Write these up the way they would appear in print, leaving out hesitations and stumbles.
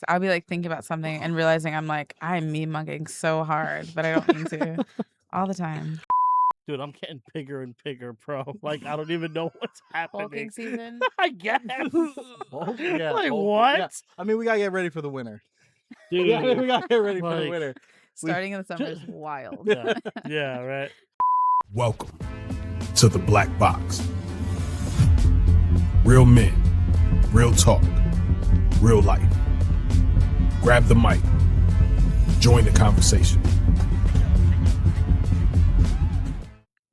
I'll be like thinking about something and realizing I'm like, I'm me mugging so hard, but I don't mean to all the time. Dude, I'm getting bigger and bigger, bro. Like, I don't even know what's happening. Hulking season. I guess. Yeah. Like, Hulk, what? yeah. I mean, we gotta get ready for the winter. Dude, Yeah, we gotta get ready for the like- winter. Starting in the summer is wild. yeah, right. Welcome to the Black Box. Real men, real talk, real life. Grab the mic. Join the conversation.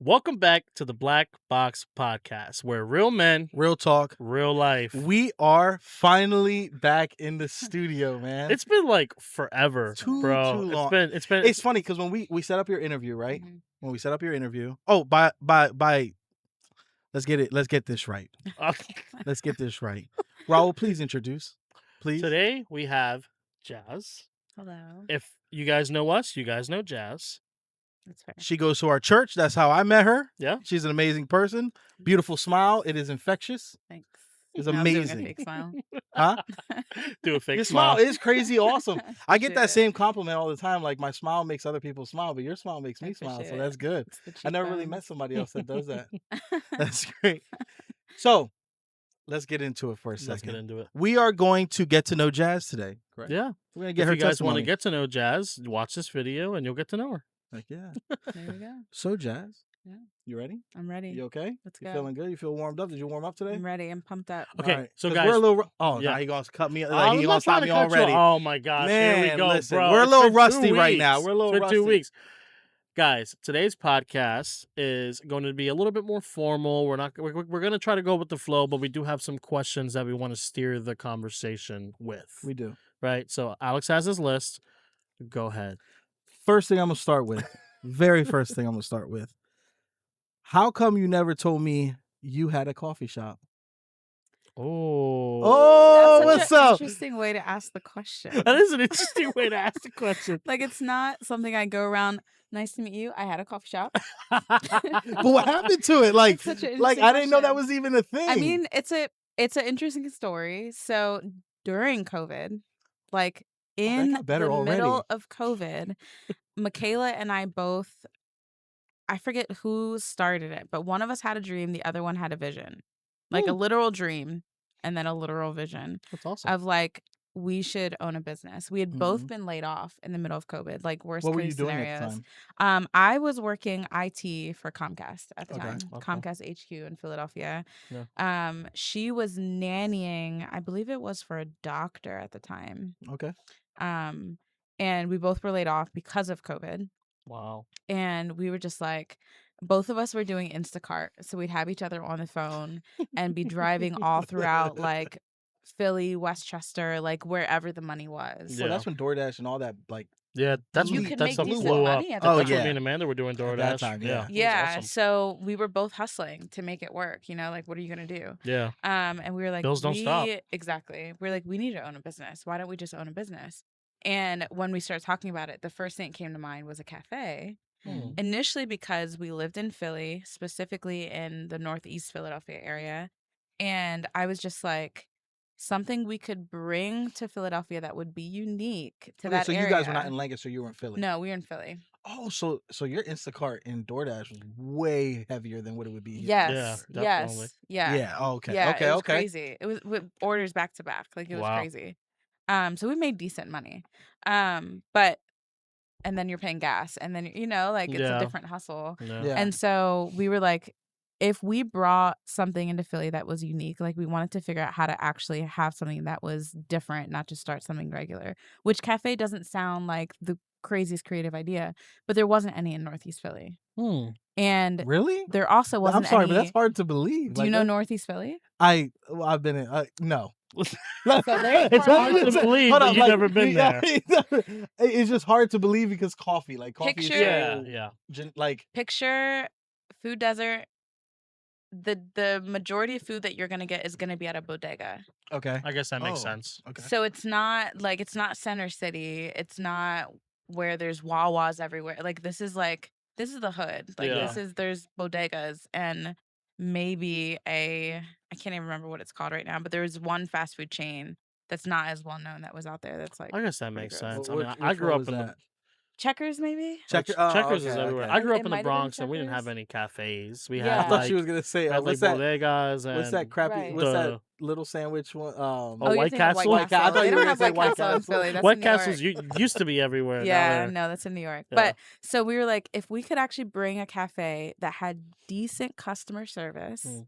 Welcome back to the Black Box Podcast, where real men, Real talk. real life. We are finally back in the studio, man. It's been like forever, Too bro. long. It's been. It's funny because when we set up your interview, right? Mhm. When we set up your interview. Oh, by let's get this right. Let's get this right. Raul, please introduce. Please. Today we have Jazz. Hello. If you guys know us, you guys know Jazz. That's fair. She goes to our church. That's how I met her. Yeah. She's an amazing person. Beautiful smile. It is infectious. Thanks. It's Now I'm doing a amazing. fake smile. Huh? Do a fake Your smile. smile is crazy awesome. I get that Appreciate it. same compliment all the time. Like, my smile makes other people smile, but your smile makes I me smile. So appreciate that's it. good. It's the I never really cheekbones. met somebody else that does that. That's great. So let's get into it for a second. Let's get into it. We are going to get to know Jazz today. Correct? Yeah. We're going to get If her you guys want testimony. to get to know Jazz, watch this video and you'll get to know her. Like, yeah. There we go. So, Jazz. Yeah. You ready? I'm ready. You okay? Let's You go. feeling good? You feel warmed up? Did you warm up today? I'm ready. I'm pumped up. Okay, All right. so 'Cause guys- we're a little. Oh, yeah. now he gonna cut me. I'm Like, he not gonna stop trying me to cut you already. off. Oh my gosh, here we Man, go, listen, bro. we're a It's little been 2 rusty right now. weeks. We're a little It's been 2 rusty. weeks. Guys, today's podcast is going to be a little bit more formal. We're going to try to go with the flow, but we do have some questions that we want to steer the conversation with. We do. Right? So Alex has his list. Go ahead. First thing I'm gonna start with. Very first thing I'm gonna start with. How come you never told me you had a coffee shop? Oh. Oh, That's what's such an up? interesting way to ask the question. That is an interesting way to ask the question. Like, it's not something I go around. Nice to meet you. I had a coffee shop. But what happened to it? Like, It's such an like interesting I didn't know that question. was even a thing. I mean, it's an interesting story. So during COVID, like in got better the already. middle of COVID, Michaela and I both, I forget who started it, but one of us had a dream, the other one had a vision. Like a literal dream and then a literal vision That's awesome. of like, we should own a business. We had both been laid off in the middle of COVID, like worst what were you case doing scenarios. at the time? I was working IT for Comcast at the Okay, time, okay. Comcast HQ in Philadelphia. Yeah. She was nannying, I believe it was for a doctor at the time. Okay. And we both were laid off because of COVID. Wow. And we were just like, both of us were doing Instacart. So we'd have each other on the phone and be driving all throughout like Philly, Westchester, like wherever the money was. Yeah. Well, that's when DoorDash and all that, like, Yeah, that's You when could that make stuff decent blew up. money at the Oh, That's time. when me yeah. and Amanda were doing DoorDash. At that time, yeah. it was Yeah, awesome. so we were both hustling to make it work, you know, like what are you gonna do? Yeah. And we were like, Bills don't stop. Exactly. We're like, we need to own a business. Why don't we just own a business? And when we started talking about it, the first thing that came to mind was a cafe. Initially because we lived in Philly, specifically in the Northeast Philadelphia area. And I was just like, something we could bring to Philadelphia that would be unique to Okay, that so area. you guys were not in Lancaster, you were in Philly. No, we were in Philly. Oh, so your Instacart and DoorDash was way heavier than what it would be here. Yes. Yeah, yes. definitely. Yeah. Yeah. Oh, okay. Yeah, okay. it was Okay. crazy. It was with orders back to back. Like it was Wow. crazy. So we made decent money. But and then you're paying gas and then you know, like it's Yeah. a different hustle. Yeah. Yeah. And so we were like, if we brought something into Philly that was unique, like we wanted to figure out how to actually have something that was different, not just start something regular, which cafe doesn't sound like the craziest creative idea, but there wasn't any in Northeast Philly. And Really? there also wasn't I'm sorry, any. but that's hard to believe. Do you know Northeast Philly? I've been in. No. there's It's part hard of to it- believe, Hold but on, you've like, never been there. It's just hard to believe because coffee, like coffee, Picture- is Yeah, so, yeah. like Picture food desert. The majority of food that you're gonna get is gonna be at a bodega. okay. I guess that makes Oh, sense. Okay. So it's not Center City. It's not where there's Wawas everywhere. Like this is the hood. Like Yeah. there's bodegas and maybe I can't even remember what it's called right now, but there was one fast food chain that's not as well known that was out there. That's like I guess that pretty makes gross. sense. Which, I which grew one up was in the that? Checkers, maybe. Checker. Checkers is Okay, everywhere. okay. I grew It up in the might have been Bronx and we didn't have Checkers. any cafes. We Yeah. I had thought she like was gonna say, like what's that? bodegas What's that and crappy? Right. What's that the little sandwich one? oh, Oh, you're White thinking of Castle. White Castle. I thought They you were don't gonna have say White White Castle in Castle. Philly. That's White in New York. Castles used to be everywhere. Now Yeah, they're no, that's in New York. Yeah. But so we were like, if we could actually bring a cafe that had decent customer service, Mm.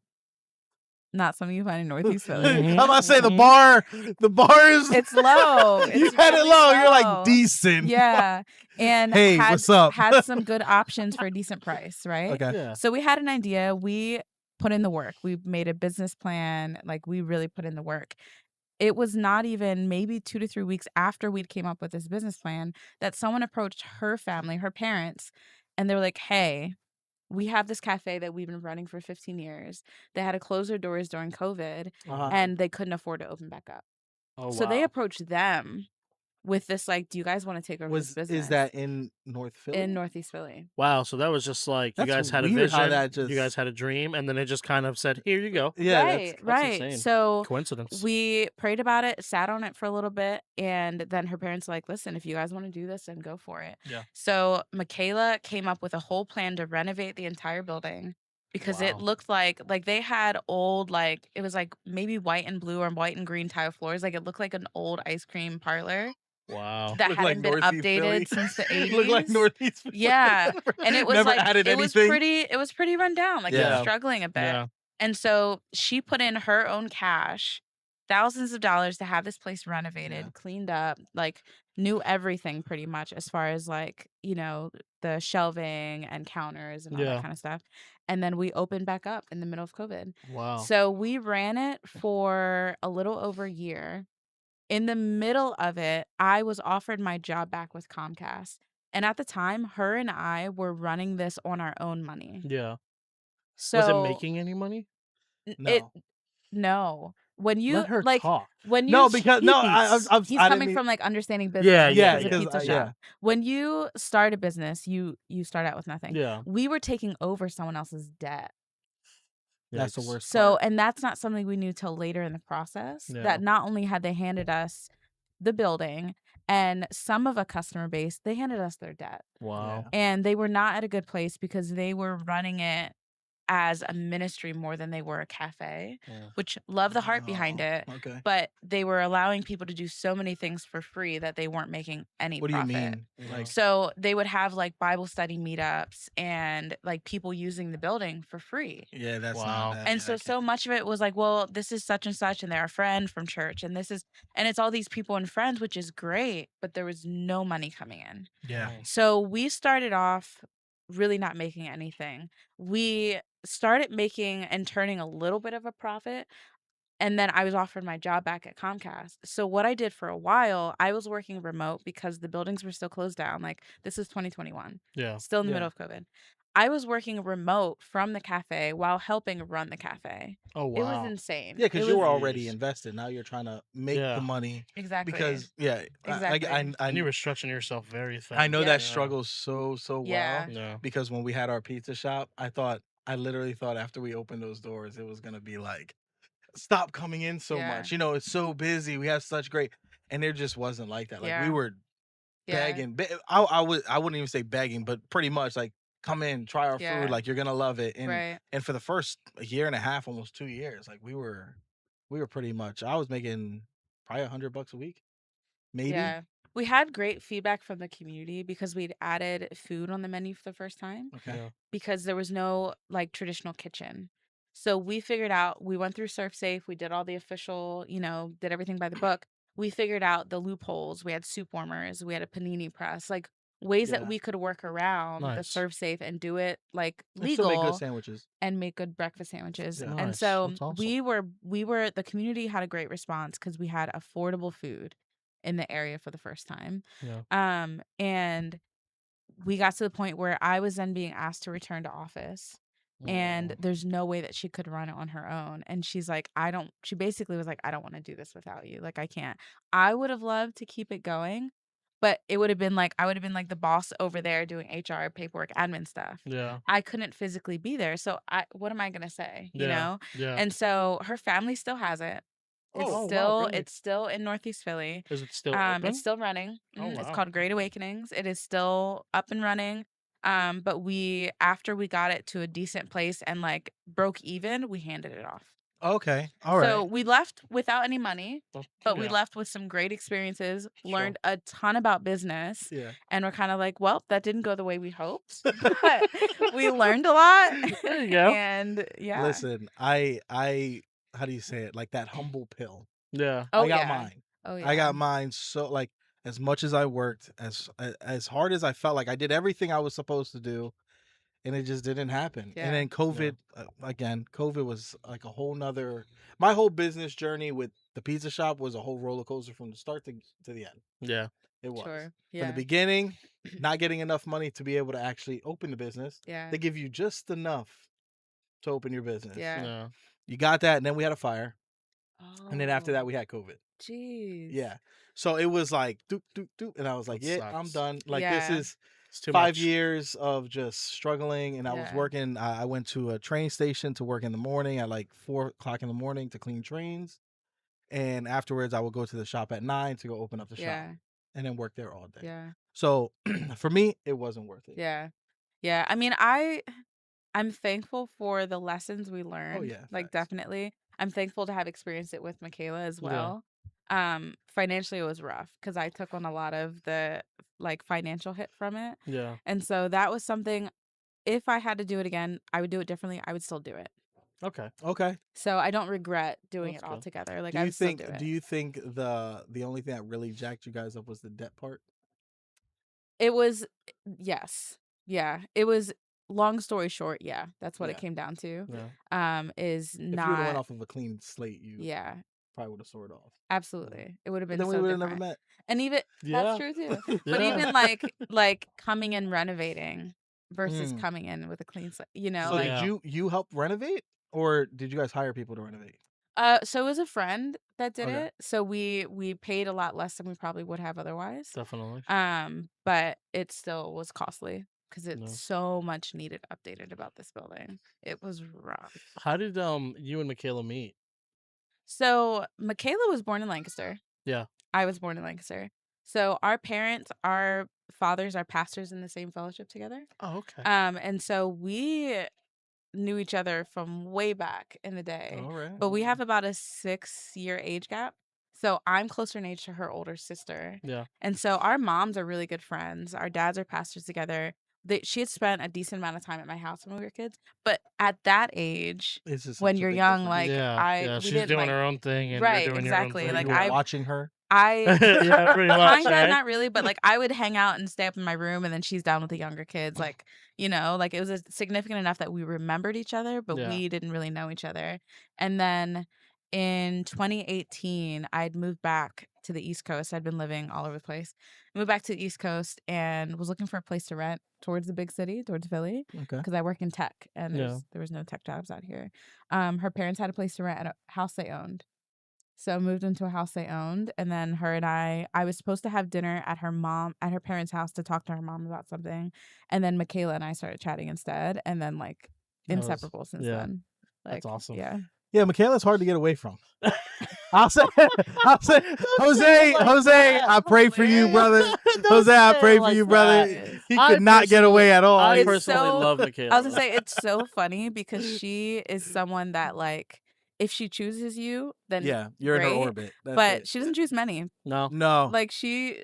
not something you find in Northeast Philly. I'm about to say the Mhm. bar is. It's low. You It's had it really low. You're like low. decent. Yeah. And Hey, had what's up? had some good options for a decent price, right? Okay. Yeah. So we had an idea. We put in the work. We made a business plan. Like we really put in the work. It was not even maybe 2 to 3 weeks after we came up with this business plan that someone approached her family, her parents, and they were like, hey, we have this cafe that we've been running for 15 years. They had to close their doors during COVID Uh-huh. and they couldn't afford to open back up. Oh So they wow. approached them with this, like, do you guys want to take over this business? Is that in North Philly? in Northeast Philly? Wow. So that was just like you That's guys had a weird how vision. that You guys just- had a dream, and then it just kind of said, "Here you go." Yeah, right, that's right. insane. So Coincidence. we prayed about it, sat on it for a little bit, and then her parents were like, listen, if you guys want to do this, then go for it. Yeah. So Michaela came up with a whole plan to renovate the entire building because it Wow. looked like they had old, like, it was like maybe white and blue or white and green tile floors. Like it looked like an old ice cream parlor Wow. that Look hadn't like been Northeast Philly. updated since the 80s. Look like Northeast Philly. Yeah. And it was Never like added it was anything. pretty run down. Like it was Yeah. struggling a bit. Yeah. And so she put in her own cash, thousands of dollars to have this place renovated, Yeah. cleaned up, like knew everything pretty much as far as like, the shelving and counters and all Yeah. that kind of stuff. And then we opened back up in the middle of COVID. Wow. So we ran it for a little over a year. In the middle of it, I was offered my job back with Comcast. And at the time, her and I were running this on our own money. Yeah. So Was it making any money? No. no. When you Let her like talk. when you No, because no, Jeez. he's I didn't coming mean- from like understanding business. Yeah, and yeah, it's a yeah. pizza shop. Yeah. When you start a business, you start out with nothing. Yeah. We were taking over someone else's debt. That's the Yikes. worst So, part. and that's not something we knew till later in the process. Yeah. That not only had they handed us the building and some of a customer base, they handed us their debt. Wow. Yeah. And they were not at a good place because they were running it as a ministry more than they were a cafe, Yeah. which love the heart behind Oh, it. Okay. But they were allowing people to do so many things for free that they weren't making any What do you profit. mean? Yeah. Like, So they would have like Bible study meetups and like people using the building for free. yeah, that's Wow. not that. And so much of it was like, well, this is such and such, and they're a friend from church, and it's all these people and friends, which is great, but there was no money coming in. Yeah. So we started off really not making anything. We started making and turning a little bit of a profit. And then I was offered my job back at Comcast. So what I did for a while, I was working remote because the buildings were still closed down. Like this is 2021, Yeah. still in the Yeah. middle of COVID. I was working remote from the cafe while helping run the cafe. Oh It wow. was insane. Yeah, because It you was- were already Jeez. invested. Now you're trying to make Yeah. the money exactly because Exactly. And you were stretching yourself very thin. I know Yeah. that struggle so Yeah. well Yeah. because when we had our pizza shop, I literally thought after we opened those doors, it was gonna be like, stop coming in so Yeah. much. It's so busy. We have such great, and it just wasn't like that. Like we Yeah. were Yeah. begging. I wouldn't even say begging, but pretty much like, come in, try our Yeah. food. Like you're gonna love it. And Right. and for the first year and a half, almost 2 years, like we were pretty much. I was making probably $100 a week, maybe. Yeah. We had great feedback from the community because we'd added food on the menu for the first time Okay. Yeah. because there was no like traditional kitchen. So we figured out, we went through Surf Safe, we did all the official, did everything by the book. We figured out the loopholes. We had soup warmers, we had a panini press, like ways Yeah. that we could work around the Nice. Surf Safe and do it like And still make good legal sandwiches. and make good breakfast sandwiches. Yeah. And Nice. so That's awesome. we were the community had a great response because we had affordable food in the area for the first time. Yeah. And we got to the point where I was then being asked to return to office. And Oh. there's no way that she could run it on her own. And she's like, she basically was like, I don't want to do this without you. Like, I can't. I would have loved to keep it going, but it would have been like, I would have been like the boss over there doing HR, paperwork, admin stuff. Yeah. I couldn't physically be there. So what am I going to say? You Yeah. know? Yeah. And so her family still has it. It's Oh, wow, still really? it's still in Northeast Philly. Is it still open? It's still running. Oh, It's wow. called Great Awakenings. It is still up and running. But after we got it to a decent place and like broke even, we handed it off. Okay. All So right. we left without any money, Oh, but we yeah. left with some great experiences, Sure. learned a ton about business, Yeah. and we're kind of like, well, that didn't go the way we hoped, but we learned a lot. There you go. And yeah. Listen, I how do you say it? Like that humble pill. Yeah. Oh, I got yeah. mine. Oh, yeah. I got mine. So like as much as I worked, as hard as I felt, like I did everything I was supposed to do, and it just didn't happen. Yeah. And then COVID, again, COVID was like a whole nother. My whole business journey with the pizza shop was a whole roller coaster from the start to the end. Yeah. It was Sure. from Yeah. the beginning, not getting enough money to be able to actually open the business. Yeah. They give you just enough to open your business. Yeah. Yeah. You got that, and then we had a fire, and then after that Oh, we had COVID. jeez. Yeah. So it was like doop doop doop, and I was like, That yeah, I'm sucks. done. Like Yeah. this is It's too 5 much. years of just struggling, and I was Yeah. working. I went to a train station to work in the morning at like 4 o'clock in the morning to clean trains, and afterwards I would go to the shop at 9 to go open up the Yeah. shop, and then work there all day. Yeah. So for me, it wasn't worth it. Yeah. Yeah. I mean, I'm thankful for the lessons we learned. Oh yeah, Like facts. definitely. I'm thankful to have experienced it with Michaela as Yeah. well. Financially it was rough because I took on a lot of the like financial hit from it. Yeah. And so that was something, if I had to do it again, I would do it differently. I would still do it. Okay. Okay. So I don't regret doing That's it good. altogether. Like Do I you would still think? do it. Do you think the only thing that really jacked you guys up was the debt part? It was, yes. Yeah. It was, long story short, yeah. That's what it Yeah. came down to. Yeah. Is If you would have went not, off of a clean slate, you yeah, probably would have soared off. absolutely. It would have But been then we so would have never different. met. And even, Yeah. that's true too. But Yeah. even like coming and renovating versus Mm. coming in with a clean slate, you know, So like, Yeah. did you help renovate, or did you guys hire people to renovate? so it was a friend that did Okay. it. So we paid a lot less than we probably would have otherwise. Definitely. But it still was costly because it's No. so much needed updated about this building. It was rough. How did you and Michaela meet? So Michaela was born in Lancaster. Yeah. I was born in Lancaster. So our fathers are pastors in the same fellowship together. Oh, okay. And so we knew each other from way back in the day. All right. But we have about a 6-year age gap. So I'm closer in age to her older sister. Yeah. And so our moms are really good friends. Our dads are pastors together. She had spent a decent amount of time at my house when we were kids. But at that age, It's just when such a you're big young, difference. like yeah. we She's didn't doing like, her own thing, and right, you're doing exactly. your own You thing. were Like watching her. Yeah, pretty much. kinda, Right? not really, but like I would hang out and stay up in my room, and then she's down with the younger kids. Like, you know, like it was significant enough that we remembered each other, but Yeah. we didn't really know each other. And then in 2018, I'd moved back to the East Coast. I'd been living all over the place. Moved back to the East Coast and was looking for a place to rent towards the big city, towards Philly, Okay. because I work in tech and Yeah. there was no tech jobs out here. Her parents had a place to rent at a house they owned. So moved into a house they owned, and then her and I was supposed to have dinner at her parents' house to talk to her mom about something, and then Michaela and I started chatting instead, and then like That was- inseparable since yeah. then. Like, That's awesome. Yeah. Yeah, Michaela's hard to get away from. I'll say, Jose, I pray for you, brother. Jose, I pray for you, brother. He I could not get away at all. I It's personally so- love Michaela. I was gonna say it's so funny because she is someone that like if she chooses you, then Yeah, you're in her great, orbit. That's but it. she doesn't choose many. No. No. Like she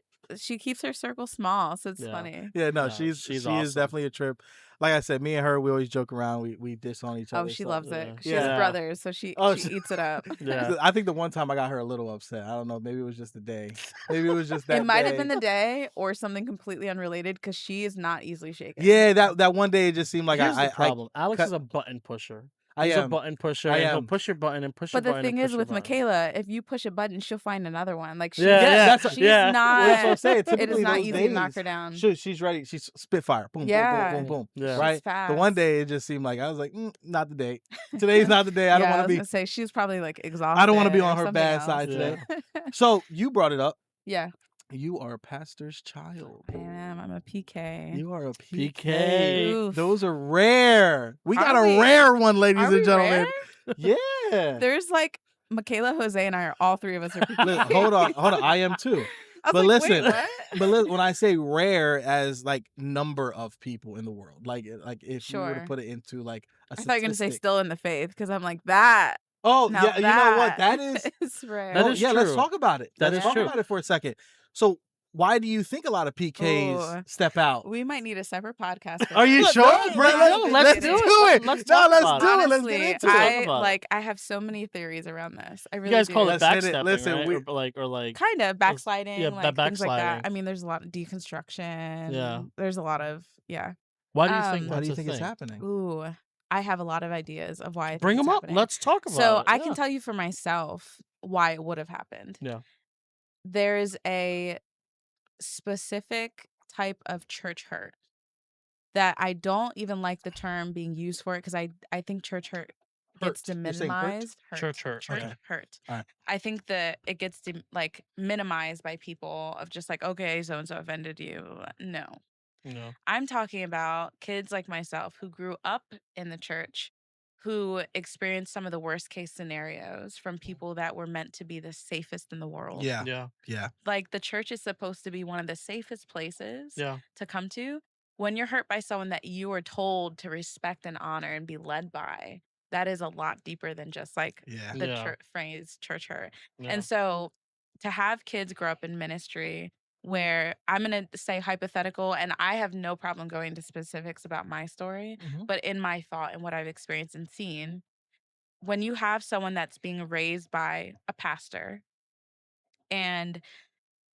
keeps her circle small, so it's Yeah. funny. Yeah, no, No, she awesome. is definitely a trip. Like I said, me and her, we always joke around. We diss on each other. Oh, she so- loves yeah. it. She Yeah. has brothers, so she Oh, she eats it up. Yeah. I think the one time I got her a little upset. I don't know. Maybe it was just the day. Maybe it was just that. It might have day. been the day or something completely unrelated because she is not easily shaken. Yeah, that one day it just seemed like Here's I the problem. Alex cut- is a button pusher. I He's a am. button pusher. I and he'll am. push your button and push But your the button. thing and is push with your button. Michaela, if you push a button, she'll find another one. Like she's, Yeah, she's yeah. not. Well, that's what I'm saying. It Typically is not those easy to knock days, her down. She's ready. She's spitfire. Boom, Yeah. boom, boom, boom, boom. Yeah. Right. She's fast. The one day it just seemed like I was like, not the day. Today's not the day. I don't Yeah, want to was be. gonna say she's probably like exhausted. I don't want to be or on her something bad else. side Yeah. today. So you brought it up. Yeah, You are a pastor's child. I am. I'm a PK. You are a PK. PK. Oof. Those are rare. We got Are a we? rare one, ladies Are and we gentlemen. rare? Yeah. There's like Michaela, Jose, and I are all three of us are Look, PK. hold on. I am too. I was But like, listen, wait, what? when I say rare as like number of people in the world, like if we were to Sure. put it into like a I thought you were gonna say statistic. still in the faith because I'm like that. Oh Now yeah, you know what? That is. is rare. That Oh is yeah, let's true. talk about it. That Let's is talk true. about it for a second. So why do you think a lot of PKs Ooh. step out? We might need a separate podcast. For Are you this. sure? No, Bro, let's let's do do it. it. Let's No, talk let's about do it. it. Let's Honestly, get into Let's it. talk about it. I have so many theories around this. I really You guys do. call it Let's hit it. backstepping, Listen, right? we- Or like Kind of backsliding, yeah, like things like that. backsliding. I mean, there's a lot of deconstruction. Yeah. There's a lot of Why do you think Why that's do you a think thing? it's happening? Ooh, I have a lot of ideas of why I think Bring it's them up. happening. Let's talk about So it. I can tell you for myself why it would have happened. Yeah. There's a specific type of church hurt that I don't even like the term being used for it because I think church hurt gets Hurt. You're saying hurt? minimized. Church hurt. Church Okay. hurt. All right. I think that it gets like minimized by people of just like, okay, so and so offended you. No. No. I'm talking about kids like myself who grew up in the church, who experienced some of the worst case scenarios from people that were meant to be the safest in the world. Yeah. Yeah. Yeah. Like the church is supposed to be one of the safest places Yeah. to come to. When you're hurt by someone that you are told to respect and honor and be led by, that is a lot deeper than just like Yeah. the Yeah. phrase church hurt. Yeah. And so to have kids grow up in ministry where I'm going to say hypothetical, and I have no problem going into specifics about my story, Mhm. but in my thought and what I've experienced and seen, when you have someone that's being raised by a pastor and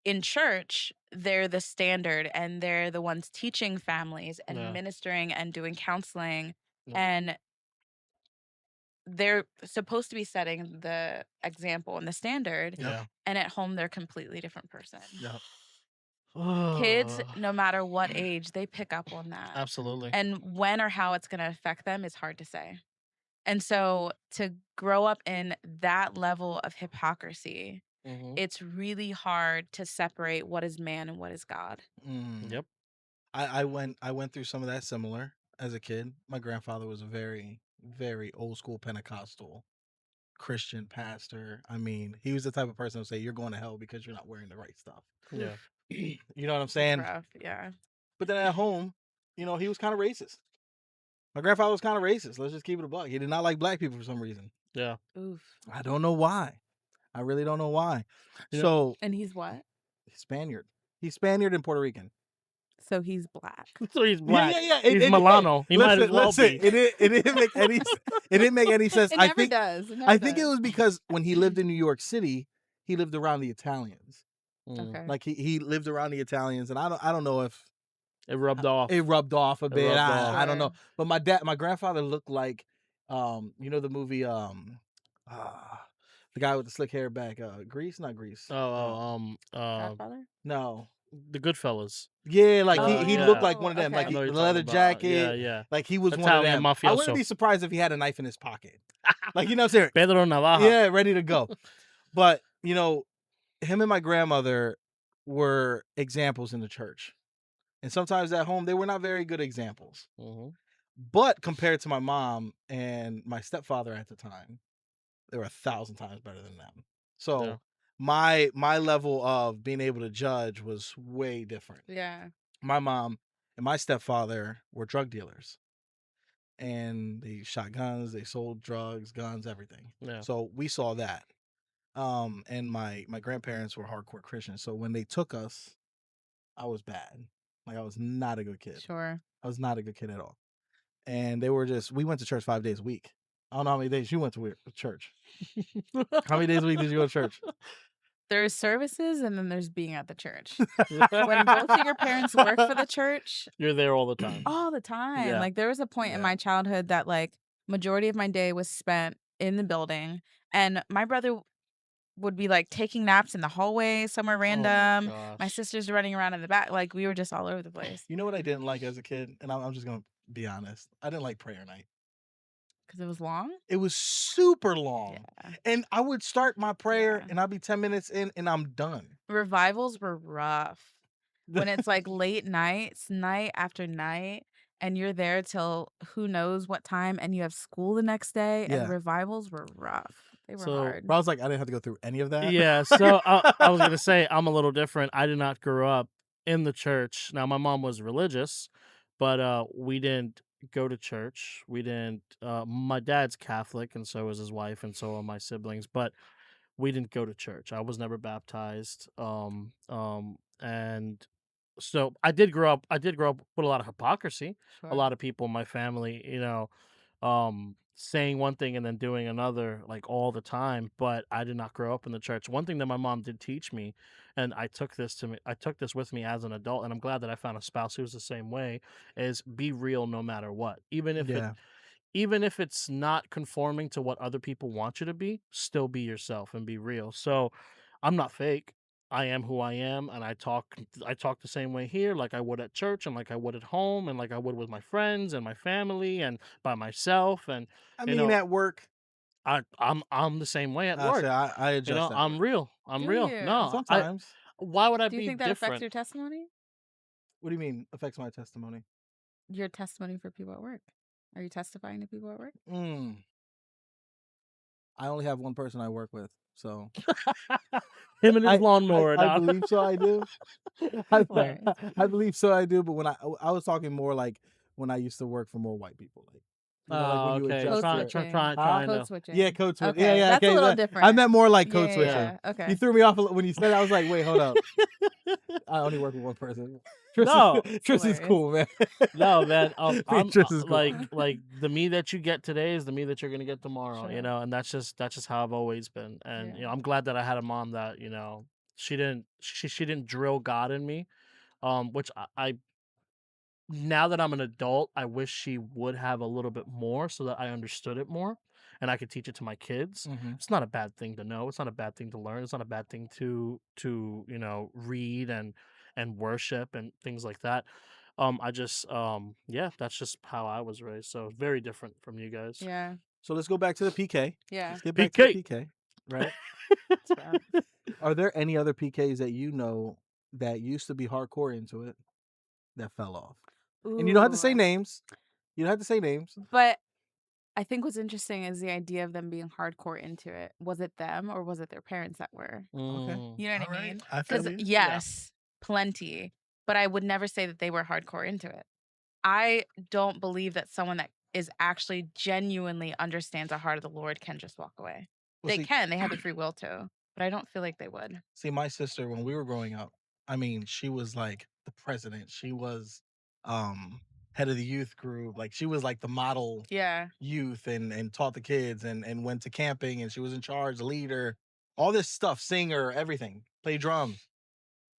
in church, they're the standard and they're the ones teaching families and Yeah. ministering and doing counseling. Yeah. And they're supposed to be setting the example and the standard. Yeah. And at home, they're a completely different person. Yep. Kids, no matter what age, they pick up on that. Absolutely. And when or how it's going to affect them is hard to say. And so to grow up in that level of hypocrisy, Mhm. it's really hard to separate what is man and what is God. Mm. Yep. I went through some of that similar as a kid. My grandfather was a very, very old school Pentecostal Christian pastor. I mean, he was the type of person who would say, "You're going to hell because you're not wearing the right stuff." Yeah. You know what I'm saying? Rough, yeah. But then at home, he was kind of racist. My grandfather was kind of racist. Let's just keep it a buck. He did not like black people for some reason. Yeah. Oof. I don't know why. I really don't know why. Yeah. So And he's what? Spaniard. He's Spaniard and Puerto Rican. So he's black. So he's black. Yeah. He's Milano. He might as well listen, be. It didn't make any. It didn't make any sense. It I never think. does. I think it was because when he lived in New York City, he lived around the Italians. Mm. Okay. Like he lived around the Italians, and I don't know if It rubbed off. it rubbed off a bit. rubbed off. I don't know. Sure. But my grandfather looked like, the movie, the guy with the slick hair back, Grease, not Grease. Godfather? No. The Goodfellas. Yeah, like he yeah. looked like one of them, Okay. like I know the you're leather talking about. jacket. Yeah. Like he was one of Italian them. I mafioso. wouldn't be surprised if he had a knife in his pocket. Like, serious. Pedro Navaja. Yeah, ready to go. But, him and my grandmother were examples in the church. And sometimes at home, they were not very good examples. Mhm. But compared to my mom and my stepfather at the time, they were 1,000 times better than them. So Yeah. my level of being able to judge was way different. Yeah. My mom and my stepfather were drug dealers. And they shot guns, they sold drugs, guns, everything. Yeah. So we saw that. And my grandparents were hardcore Christians. So when they took us, I was bad. Like, I was not a good kid. Sure. I was not a good kid at all. And they were we went to church 5 days a week. I don't know how many days you went to church. How many days a week did you go to church? There's services and then there's being at the church. When both of your parents work for the church, You're there all the time. all the time. Yeah. Like there was a point in Yeah. my childhood that like majority of my day was spent in the building, and my brother would be like taking naps in the hallway somewhere random. My gosh. sister's running around in the back. Like we were just all over the place You know what I didn't like as a kid? And I'm just going to be honest. I didn't like prayer night. because it was long. It was super long. Yeah. And I would start my prayer Yeah. and I'd be 10 minutes in and I'm done. Revivals were rough. When it's like late nights, night after night, and you're there till who knows what time, and you have school the next day, Yeah. and revivals were rough. They were So hard. But I was like, I didn't have to go through any of that. yeah, so I was gonna say I'm a little different. I did not grow up in the church. Now my mom was religious, but we didn't go to church. We didn't. My dad's Catholic, and so is his wife, and so are my siblings. But we didn't go to church. I was never baptized. And so I did grow up. I did grow up with a lot of hypocrisy. A Sure. lot of people in my family, saying one thing and then doing another like all the time. But I did not grow up in the church. One thing that my mom did teach me, and I took this with me as an adult, and I'm glad that I found a spouse who's the same way, is be real no matter what. Yeah. Even if it's not conforming to what other people want you to be, still be yourself and be real. So I'm not fake. I am who I am, and I talk the same way here like I would at church and like I would at home and like I would with my friends and my family and by myself. And I you mean, know at work, I'm the same way at I say work. I adjust at I'm work. real. I'm Do real. you? No, I Sometimes. why would I Do you be think that affects different? your testimony? What do you mean affects my testimony? Your testimony for people at work. Are you testifying to people at work? I only have one person I work with, so Him and his I lawnmower. I Dog. believe so. I do. I, Hilarious. I believe so. I do. But when I was talking more like when I used to work for more white people, like like when Oh, you okay. adjust Code your switching. Huh? Trying Code to. switching. Yeah, code switch. Okay, Yeah, that's a okay. little I different. meant more like Yeah, code yeah, switching. yeah. Okay. You threw me off when you said that. I was like, wait, hold up. I only work with one person. No, Tris is hilarious. cool, man. no, man. Me and I'm Tris is cool. like the me that you get today is the me that you're gonna get tomorrow. Sure. And that's just how I've always been. And Yeah. I'm glad that I had a mom that she didn't drill God in me. Which I now that I'm an adult, I wish she would have a little bit more so that I understood it more and I could teach it to my kids. Mhm. It's not a bad thing to know. It's not a bad thing to learn. It's not a bad thing to read and worship and things like that. I just yeah, that's just how I was raised. So very different from you guys. Yeah. So let's go back to the PK. Yeah. Let's get back to the PK. PK. Right? It's bad. Are there any other PKs that you know that used to be hardcore into it that fell off? And you don't have to say Ooh. names. You don't have to say names. But I think what's interesting is the idea of them being hardcore into it. Was it them or was it their parents that were? Okay. You know what All I right. mean? I feel Because you. yes, plenty. But I would never say that they were hardcore into it. I don't believe that someone that is actually genuinely understands the heart of the Lord can just walk away. Well, They see, can. They have the free will to. But I don't feel like they would. see, my sister, when we were growing up, I mean, she was like the president. She was head of the youth group. Like she was like the model Yeah. youth and taught the kids and went to camping and she was in charge, leader, all this stuff, singer, everything, play drums.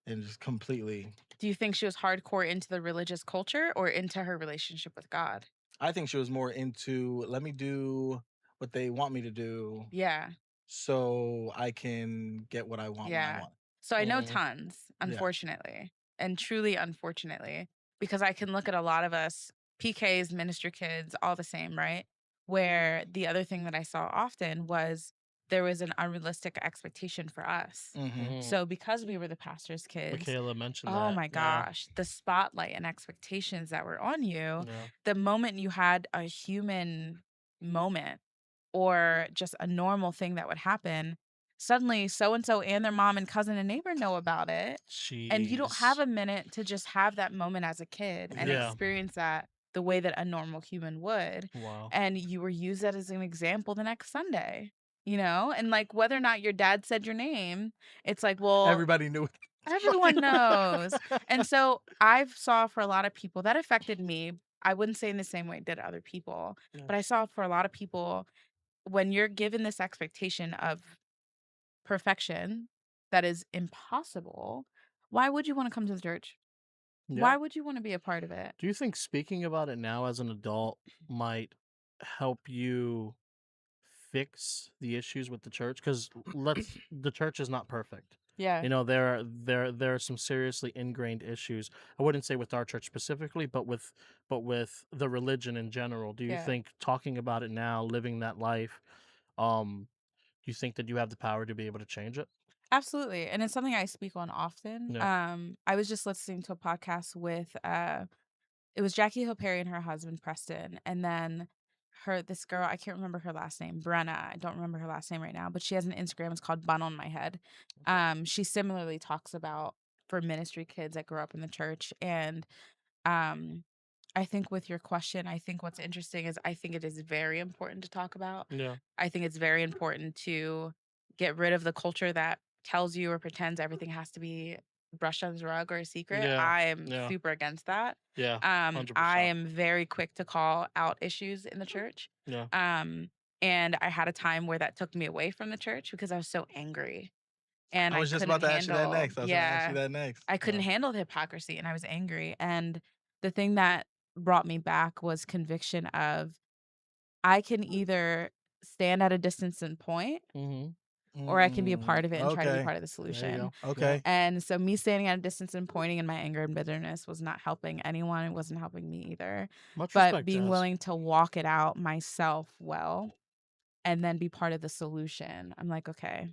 And just completely Do you think she was hardcore into the religious culture or into her relationship with God? I think she was more into let me do what they want me to do Yeah. so I can get what I want when I Yeah. want. So I know Mhm. tons, Yeah. unfortunately, and truly unfortunately, because I can look at a lot of us, PKs, minister kids, all the same, right? Where the other thing that I saw often was there was an unrealistic expectation for us. Mm-hmm. Mhm. So because we were the pastor's kids, Michaela mentioned oh that. my Yeah. gosh, the spotlight and expectations that were on you, Yeah. the moment you had a human moment or just a normal thing that would happen, suddenly so and so and their mom and cousin and neighbor know about it. And you don't have Jeez. a minute to just have that moment as a kid and Yeah. experience that the way that a normal human would. Wow. And you were used that as an example the next Sunday, and like whether or not your dad said your name, it's like, well, Everybody knew it. everyone knows. And so I've saw for a lot of people that affected me. I wouldn't say in the same way it did other people, Yeah. but I saw for a lot of people when you're given this expectation of perfection that is impossible, why would you want to come to the church? Yeah. Why would you want to be a part of it? Do you think speaking about it now as an adult might help you fix the issues with the church? Because the church is not perfect. Yeah. There are some seriously ingrained issues. I wouldn't say with our church specifically, but with the religion in general. Do you Yeah. think talking about it now, living that life, do you think that you have the power to be able to change it? Absolutely. And it's something I speak on often. Yeah. I was just listening to a podcast with it was Jackie Hill Perry and her husband Preston. And then this girl, I can't remember her last name, Brenna. I don't remember her last name right now, but she has an Instagram. It's called Bun on My Head. She similarly talks about for ministry kids that grew up in the church. And um, I think with your question, I think what's interesting is I think it is very important to talk about. Yeah. I think it's very important to get rid of the culture that tells you or pretends everything has to be brushed under the rug or a secret. Yeah. I am Yeah. super against that. Yeah. I 100%. am very quick to call out issues in the church. Yeah. And I had a time where that took me away from the church because I was so angry. And I I was just couldn't about to ask you that handle, next. I was going to ask you that next. I couldn't handle the hypocrisy and I was angry. And the thing that brought me back was conviction of I can either stand at a distance and point, or I can be a part of it and try to be Okay. part of the There you solution. go. Okay. And so me standing at a distance and pointing in my anger and bitterness was not helping anyone. It wasn't helping me either. Much But respect, being Jazz. willing to walk it out myself well and then be part of the solution. I'm like, okay,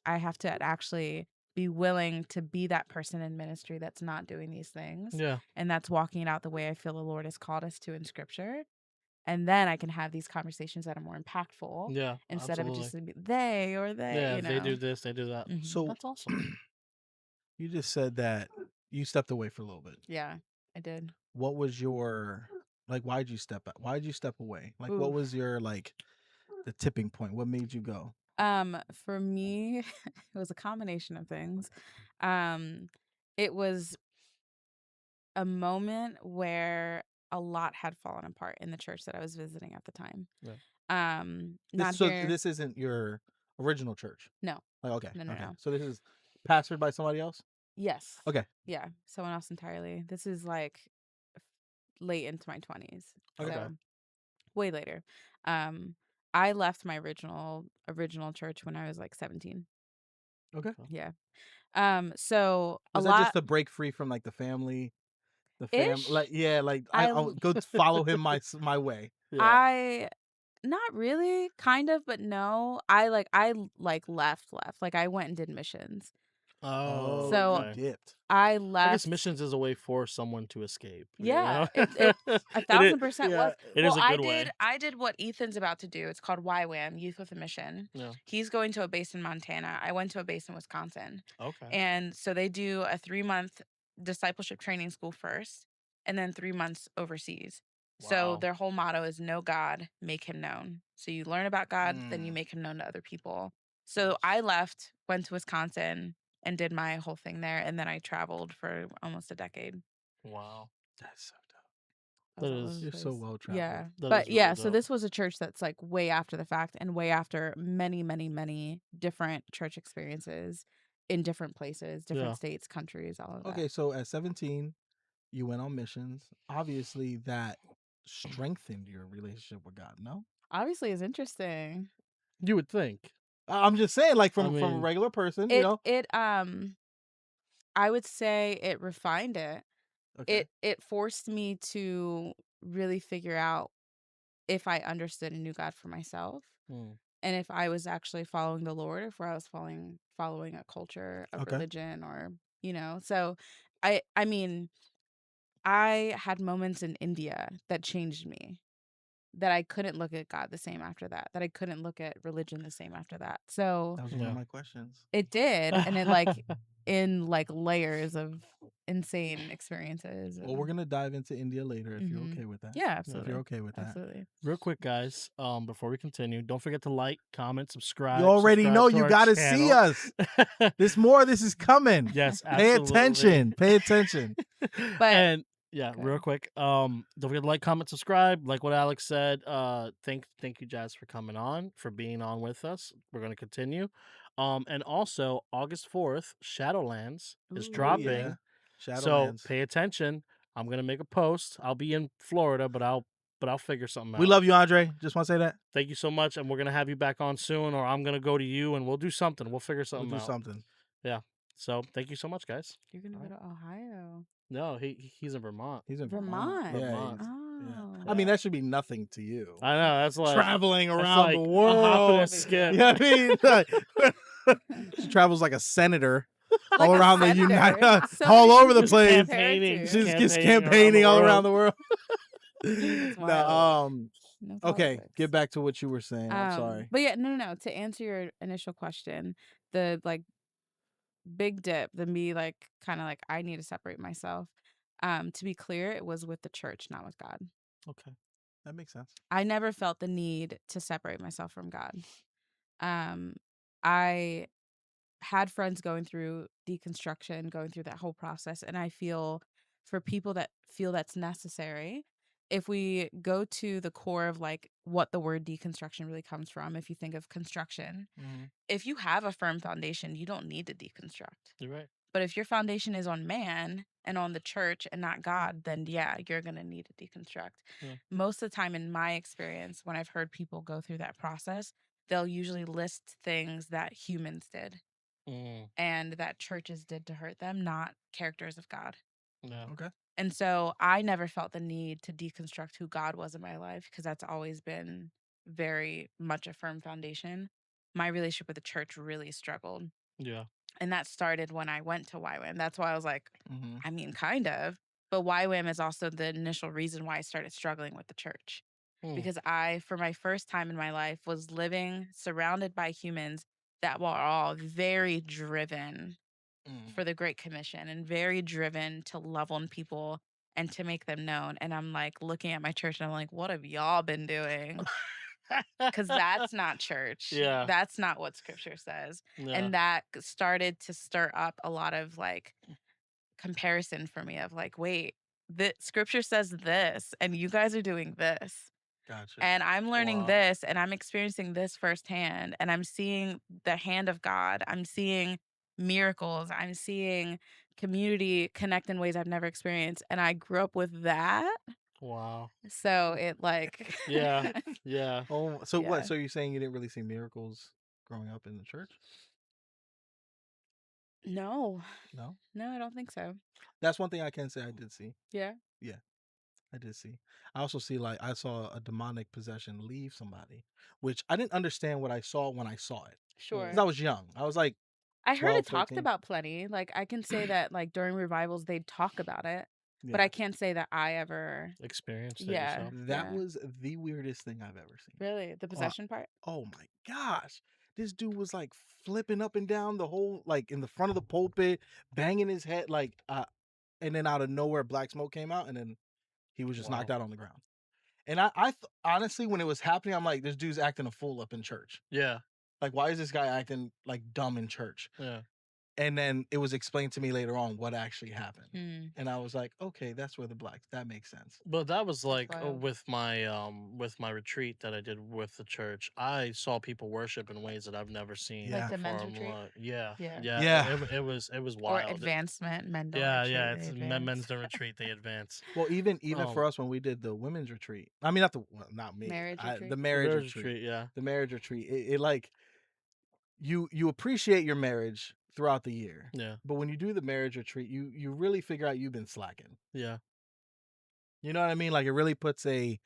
I have to actually be willing to be that person in ministry that's not doing these things. Yeah. And that's walking it out the way I feel the Lord has called us to in scripture. And then I can have these conversations that are more impactful Yeah. instead of it Absolutely. just they or they, Yeah. you know. They do this. They do that. So That's awesome. you just said that you stepped away for a little bit. Yeah, I did. What was your like? Why'd you step out? Why'd you step away? Like, what Oof. was your like the tipping point? What made you go? For me, it was a combination of things. It was a moment where a lot had fallen apart in the church that I was visiting at the time. Yeah. Not here. This isn't your original church. No. Like, okay. No. So this is pastored by somebody else. Yes. Okay. Yeah, someone else entirely. This is like late into my 20s. Okay. So way later. I left my original church when I was like 17. Okay. Yeah. So Was a that lot just to break free from like the family? ish. Like like I I'll go follow him my way. Yeah. I not really, kind of, but no. I left. Like I went and did missions. Oh. So you dipped. I I left. guess missions is a way for someone to escape. you Yeah, know? it 1,000% yeah, was. It is a good way. I did what Ethan's about to do. It's called YWAM, Youth with a Mission. Yeah. He's going to a base in Montana. I went to a base in Wisconsin. Okay. And so they do a 3-month discipleship training school first, and then 3 months overseas. So Wow. their whole motto is know God, make him known. So you learn about God, then you make him known to other people. So I left, went to Wisconsin, and did my whole thing there. And then I traveled for almost a decade. Wow. That's so dope. I was That all is- over the You're so place. well traveled. Yeah. That But is yeah, really so dope. this was a church that's like way after the fact and way after many, many, many different church experiences in different places, different Yeah. states, countries, all of that. Okay, so at 17, you went on missions. Obviously, that strengthened your relationship with God. No, Obviously, it's interesting. You would think. I'm just saying, like from a mean, regular person, you know. I would say it refined it. Okay. It forced me to really figure out if I understood and knew God for myself. And if I was actually following the Lord, if I was following a culture, a Okay. religion, or so I mean, I had moments in India that changed me, that I couldn't look at God the same after that I couldn't look at religion the same after that. So That was one of my questions. it did, and it in layers of insane experiences. Well, we're gonna dive into India later if you're okay with that. Yeah, If absolutely. you're okay with that. Absolutely. Real quick, guys, before we continue, don't forget to like, comment, subscribe. You already know to you our gotta see channel. us. There's more. This is coming. Yes, Pay absolutely. attention. Pay attention. And yeah, real quick, don't forget to like, comment, subscribe. Like what Alex said, thank you, Jazz, for coming on, for being on with us. We're gonna continue. And also August 4th, Shadowlands is Ooh. dropping. Yeah. So Shadowlands. pay attention. I'm gonna make a post. I'll be in Florida, but I'll figure something out. We love you, Andre. Just want to say that. Thank you so much, and we're gonna have you back on soon, or I'm gonna go to you, and we'll do something. We'll figure something We'll do out. something. Yeah. So thank you so much, guys. You're gonna go to Ohio. No, he's in Vermont. He's in Vermont. Yeah, Vermont. Oh. I mean, that should be nothing to you. I know, that's like Traveling that's around like the a hop and a world. skip. You know what I mean? She travels like a senator all Like a around the senator. United, So all many over the things place. compared to. She's just campaigning campaigning all around the world. That's No, wild. No Okay, politics. get back to what you were saying. I'm sorry. But yeah, no. To answer your initial question, the like big dip, the me like kind of like I need to separate myself. To be clear, it was with the church, not with God. Okay, that makes sense. I never felt the need to separate myself from God. I had friends going through deconstruction, going through that whole process, and I feel for people that feel that's necessary, if we go to the core of like what the word deconstruction really comes from, if you think of construction, if you have a firm foundation, you don't need to deconstruct. You're right. But if your foundation is on man and on the church and not God, then yeah, you're going to need to deconstruct. Yeah. Most of the time, in my experience, when I've heard people go through that process, they'll usually list things that humans did and that churches did to hurt them, not characters of God. Yeah. Okay. And so I never felt the need to deconstruct who God was in my life because that's always been very much a firm foundation. My relationship with the church really struggled. Yeah. And that started when I went to YWAM. That's why I was like, Mm-hmm. I mean, kind of. But YWAM is also the initial reason why I started struggling with the church. Because I, for my first time in my life, was living surrounded by humans that were all very driven for the Great Commission and very driven to love on people and to make them known. And I'm like looking at my church and I'm like, what have y'all been doing? Because that's not church. Yeah. That's not what scripture says. Yeah. And that started to stir up a lot of like comparison for me of like, wait, the scripture says this and you guys are doing this. Gotcha. And I'm learning Wow. this and I'm experiencing this firsthand and I'm seeing the hand of God. I'm seeing miracles. I'm seeing community connect in ways I've never experienced. And I grew up with that. Wow. So it like Yeah. Yeah. Oh, so Yeah. what? So you're saying you didn't really see miracles growing up in the church? No. No. No, I don't think so. That's one thing I can say I did see. Yeah. Yeah, I did see. I also see like I saw a demonic possession leave somebody, which I didn't understand what I saw when I saw it. Sure. Because I was young. I was like I heard 12, it talked 13. about plenty. Like I can say that like during revivals they'd talk about it. But Yeah. I can't say that I ever Experienced it Yeah. yourself. That yeah. was the weirdest thing I've ever seen. Really? The possession part? Oh my gosh. This dude was like flipping up and down the whole like in the front of the pulpit, banging his head like and then out of nowhere black smoke came out and then he was just knocked out on the ground. And honestly, when it was happening, I'm like, this dude's acting a fool up in church. Yeah. Like, why is this guy acting like dumb in church? Yeah. And then it was explained to me later on what actually happened. Mm. And I was like, okay, that's where the blacks, that makes sense. But that was like wild. with my retreat that I did with the church. I saw people worship in ways that I've never seen. Like the men's before. retreat? Yeah. Yeah. Yeah. It was Or wild. advancement, men don't Yeah, retreat, yeah. they It's advance. men's don't retreat. They advance. Well, even for us when we did the women's retreat, I mean, not me, Marriage retreat? the marriage Marriage retreat, yeah. the marriage retreat. It like you appreciate your marriage throughout the year. Yeah. But when you do the marriage retreat, you really figure out you've been slacking. Yeah. You know what I mean? Like it really puts a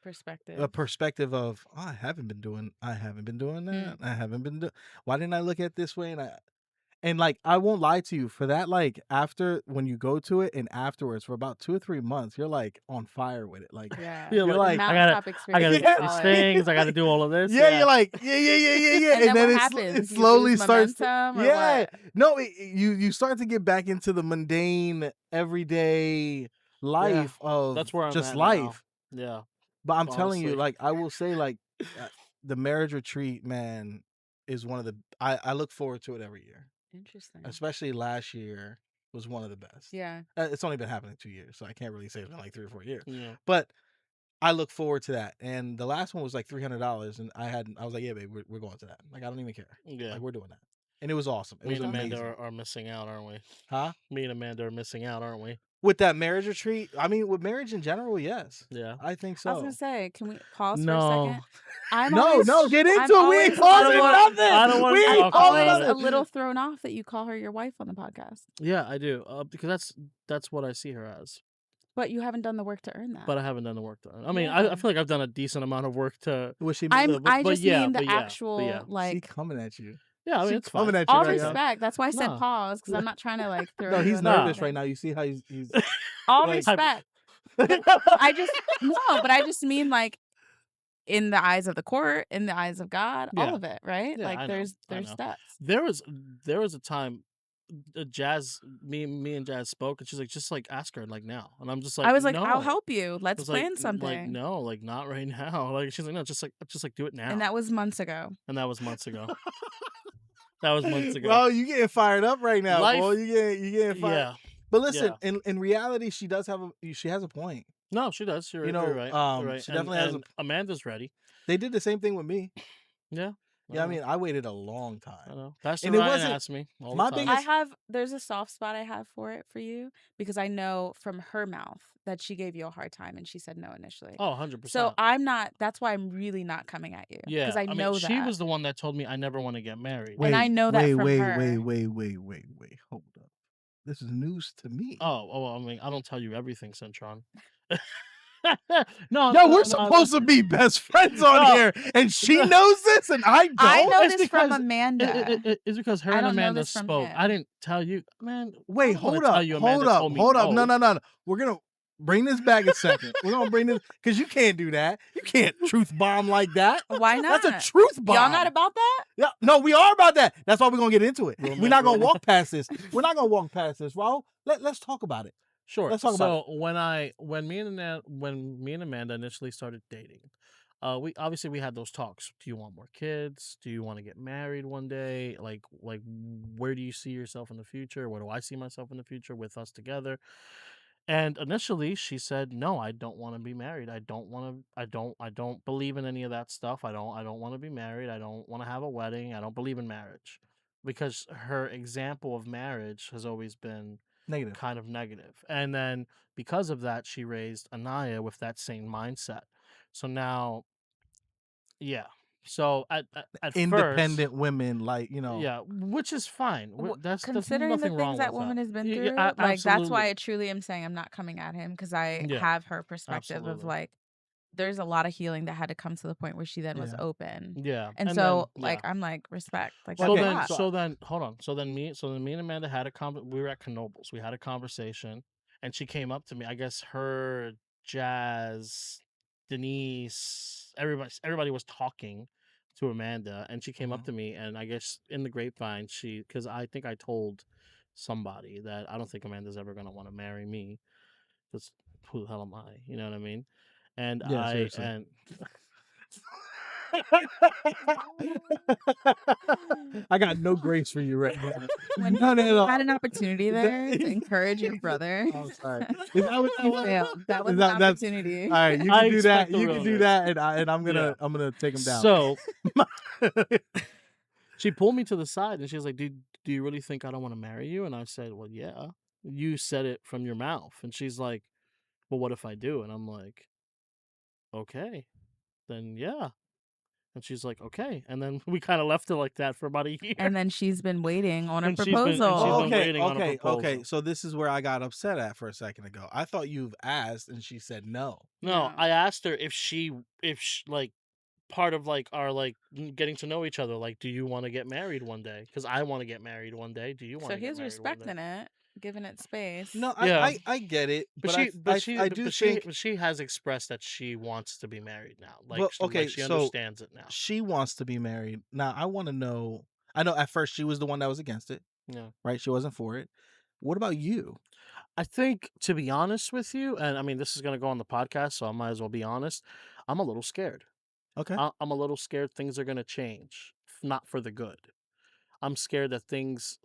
Perspective. perspective of I haven't been doing that. I haven't been doing. Why didn't I look at it this way? And like I won't lie to you for that. Like after when you go to it and afterwards for about 2 or 3 months, you're like on fire with it. Like Yeah. You're You're like, I gotta Mountaintop I gotta experience, do call these it. things. I gotta do all of this. yeah, you're like yeah. And then what it happens? You slowly lose starts. momentum or Yeah, what? no, you start to get back into the mundane, everyday life of That's where I'm just at life. now. Yeah. But I'm telling you, Honestly. like I will say, like the marriage retreat, man, is one of the. I look forward to it every year. Interesting. Especially last year was one of the best. Yeah. It's only been happening 2 years, so I can't really say it's been like 3 or 4 years. Yeah. But I look forward to that. And the last one was like $300, and I was like, yeah, babe, we're going to that. Like I don't even care. Yeah. Like we're doing that, and it was awesome. It Me was and Amanda amazing. are missing out, aren't we? Huh? Me and Amanda are missing out, aren't we? With that marriage retreat, I mean, with marriage in general, yes. Yeah. I think so. I was gonna say, can we pause for a No. second? I'm No, always, no, get into I'm it. We always ain't a pausing little- nothing. I don't wanna We ain't talk pausing about always it. nothing. a little thrown off that you call her your wife on the podcast, Yeah, I do. Because that's what I see her as. but you haven't done the work to earn that. But I haven't done the work to. I mean, Yeah. I feel like I've done a decent amount of work to. Was she? I but just yeah, mean the but yeah, but actual yeah. she like coming at you. Yeah, I mean, She it's coming fine. at you all right now. respect. That's why I said No. pause because I'm not trying to like throw. No, you he's under the nervous bus. right now. You see how he's All like- respect. I just mean like in the eyes of the court, in the eyes of God, all Yeah. of it, right? Yeah, Like I know. there's steps. There was a time Jazz me and Jazz spoke and she's like, just like ask her like now. And I'm just I like, was like, I'll no. help you. I Let's was like plan something. no, like not right now. Like she's like, no, just like do it now. And that was months ago. And that was months ago. That was months ago. Bro, you getting fired up right now, Life- boy. You getting fired. Yeah. But listen, Yeah. in reality, she has a point. No, she does. You're, You know, you're right. You're right. she definitely has and Amanda's ready. They did the same thing with me. Yeah. Yeah, I mean, I waited a long I time. know. Pastor And it Ryan wasn't- asked me all my the time. biggest- there's a soft spot I have for it for you because I know from her mouth that she gave you a hard time and she said no initially. Oh, 100%. So I'm not, that's why I'm really not coming at you. Yeah, Because I know mean, that. she was the one that told me I never want to get married. And I know that from her. Wait. Hold up. This is news to me. Oh, I mean, I don't tell you everything, Centron. No, Yo, we're supposed to be best friends on here, and she knows this, and I don't. I know It's this from because- Amanda. It's because her I and don't know Amanda this from spoke. him. I didn't tell you, man. Wait, I don't wanna hold tell up, you Amanda told me hold up. no. No. We're gonna bring this back a second. We're gonna bring this because you can't do that. You can't truth bomb like that. Why not? That's a truth bomb. Y'all not about that? Yeah, no, we are about that. That's why we're gonna get into it. Real We're not man, gonna real walk past this. We're not gonna walk past this, Raul. Let's talk about it. Sure. Let's talk about when me and Amanda initially started dating, we had those talks. Do you want more kids? Do you want to get married one day? Like where do you see yourself in the future? Where do I see myself in the future with us together? And initially she said, "No, I don't want to be married. I don't believe in any of that stuff. I don't want to be married. I don't want to have a wedding. I don't believe in marriage." Because her example of marriage has always been negative. kind of negative. And then because of that, she raised Anaya with that same mindset. So now, yeah. So at Independent women, like first, yeah, which is fine. That's Considering the nothing wrong things that with woman has been Yeah, through, yeah, like that's absolutely. why I truly am saying I'm not coming at him because I Yeah, have her perspective of absolutely. like there's a lot of healing that had to come to the point where she then was Yeah. open. Yeah. And so then, like I'm like respect. Like So that's a then, lot. so then, hold on. So then me and Amanda had we were at Chronicles. We had a conversation, and she came up to me. I guess her, Jazz, Denise, everybody was talking to Amanda, and she came up to me, and I guess in the grapevine, because I think I told somebody that I don't think Amanda's ever gonna want to marry me, because who the hell am I? You know what I mean? And Yeah, seriously. I got no grace for you right now. When None at you all. had an opportunity there to encourage your brother. I'm sorry. Is that what that You was? failed. That was Is an that's- opportunity. All right, you I can do that. expect the You can do realness. that, and I'm gonna Yeah. take him down. So she pulled me to the side and she was like, do you really think I don't want to marry you? And I said, well, yeah. You said it from your mouth. And she's like, well, what if I do? And I'm like, okay, then yeah. And she's like, okay. And then we kind of left it like that for about a year. And then she's been waiting on a And she's been- and she's proposal. been waiting on a okay. proposal. So this is where I got upset at for a second ago. I thought you've asked, and she said no. No, No. I asked her if she like part of like our like getting to know each other. Like, do you want to get married one day? Because I want to get married one day. Do you want So to get he's married one day? respecting it, giving it space. No, Yeah. I get it, But I do think she has expressed that she wants to be married now. Like, But, okay, she so understands it now. she wants to be married. Now, I want to know. I know at first she was the one that was against it, Yeah. right? She wasn't for it. What about you? I think, to be honest with you, and I mean, this is going to go on the podcast, so I might as well be honest. I'm a little scared. Okay. I'm a little scared things are going to change, not for the good. I'm scared that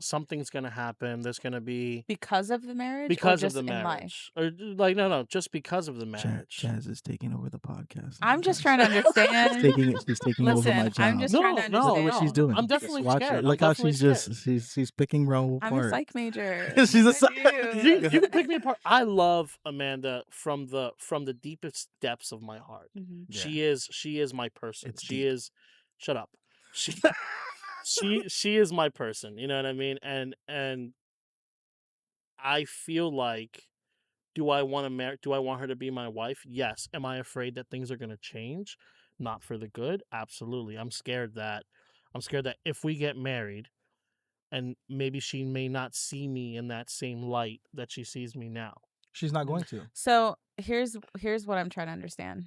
something's going to happen. There's going to be Because of the marriage? because or of just the in life? marriage, or like no, just because of the marriage. Chaz is taking over the podcast. I'm just trying to understand. She's taking over my Listen, job. I'm just No, trying to no, understand. Look what she's doing. I'm definitely Watch her. scared. Look I'm how definitely she's picking Raul I'm a apart. psych major. She's a What psych- I do. You can pick me apart. I love Amanda from the deepest depths of my heart. Mhm. Yeah. She is my person. It's She deep. is. Shut up. She is my person. You know what I mean? And I feel like, do I want to marry? Do I want her to be my wife? Yes. Am I afraid that things are going to change? Not for the good. Absolutely. I'm scared that if we get married, and maybe she may not see me in that same light that she sees me now. She's not going to. So here's what I'm trying to understand.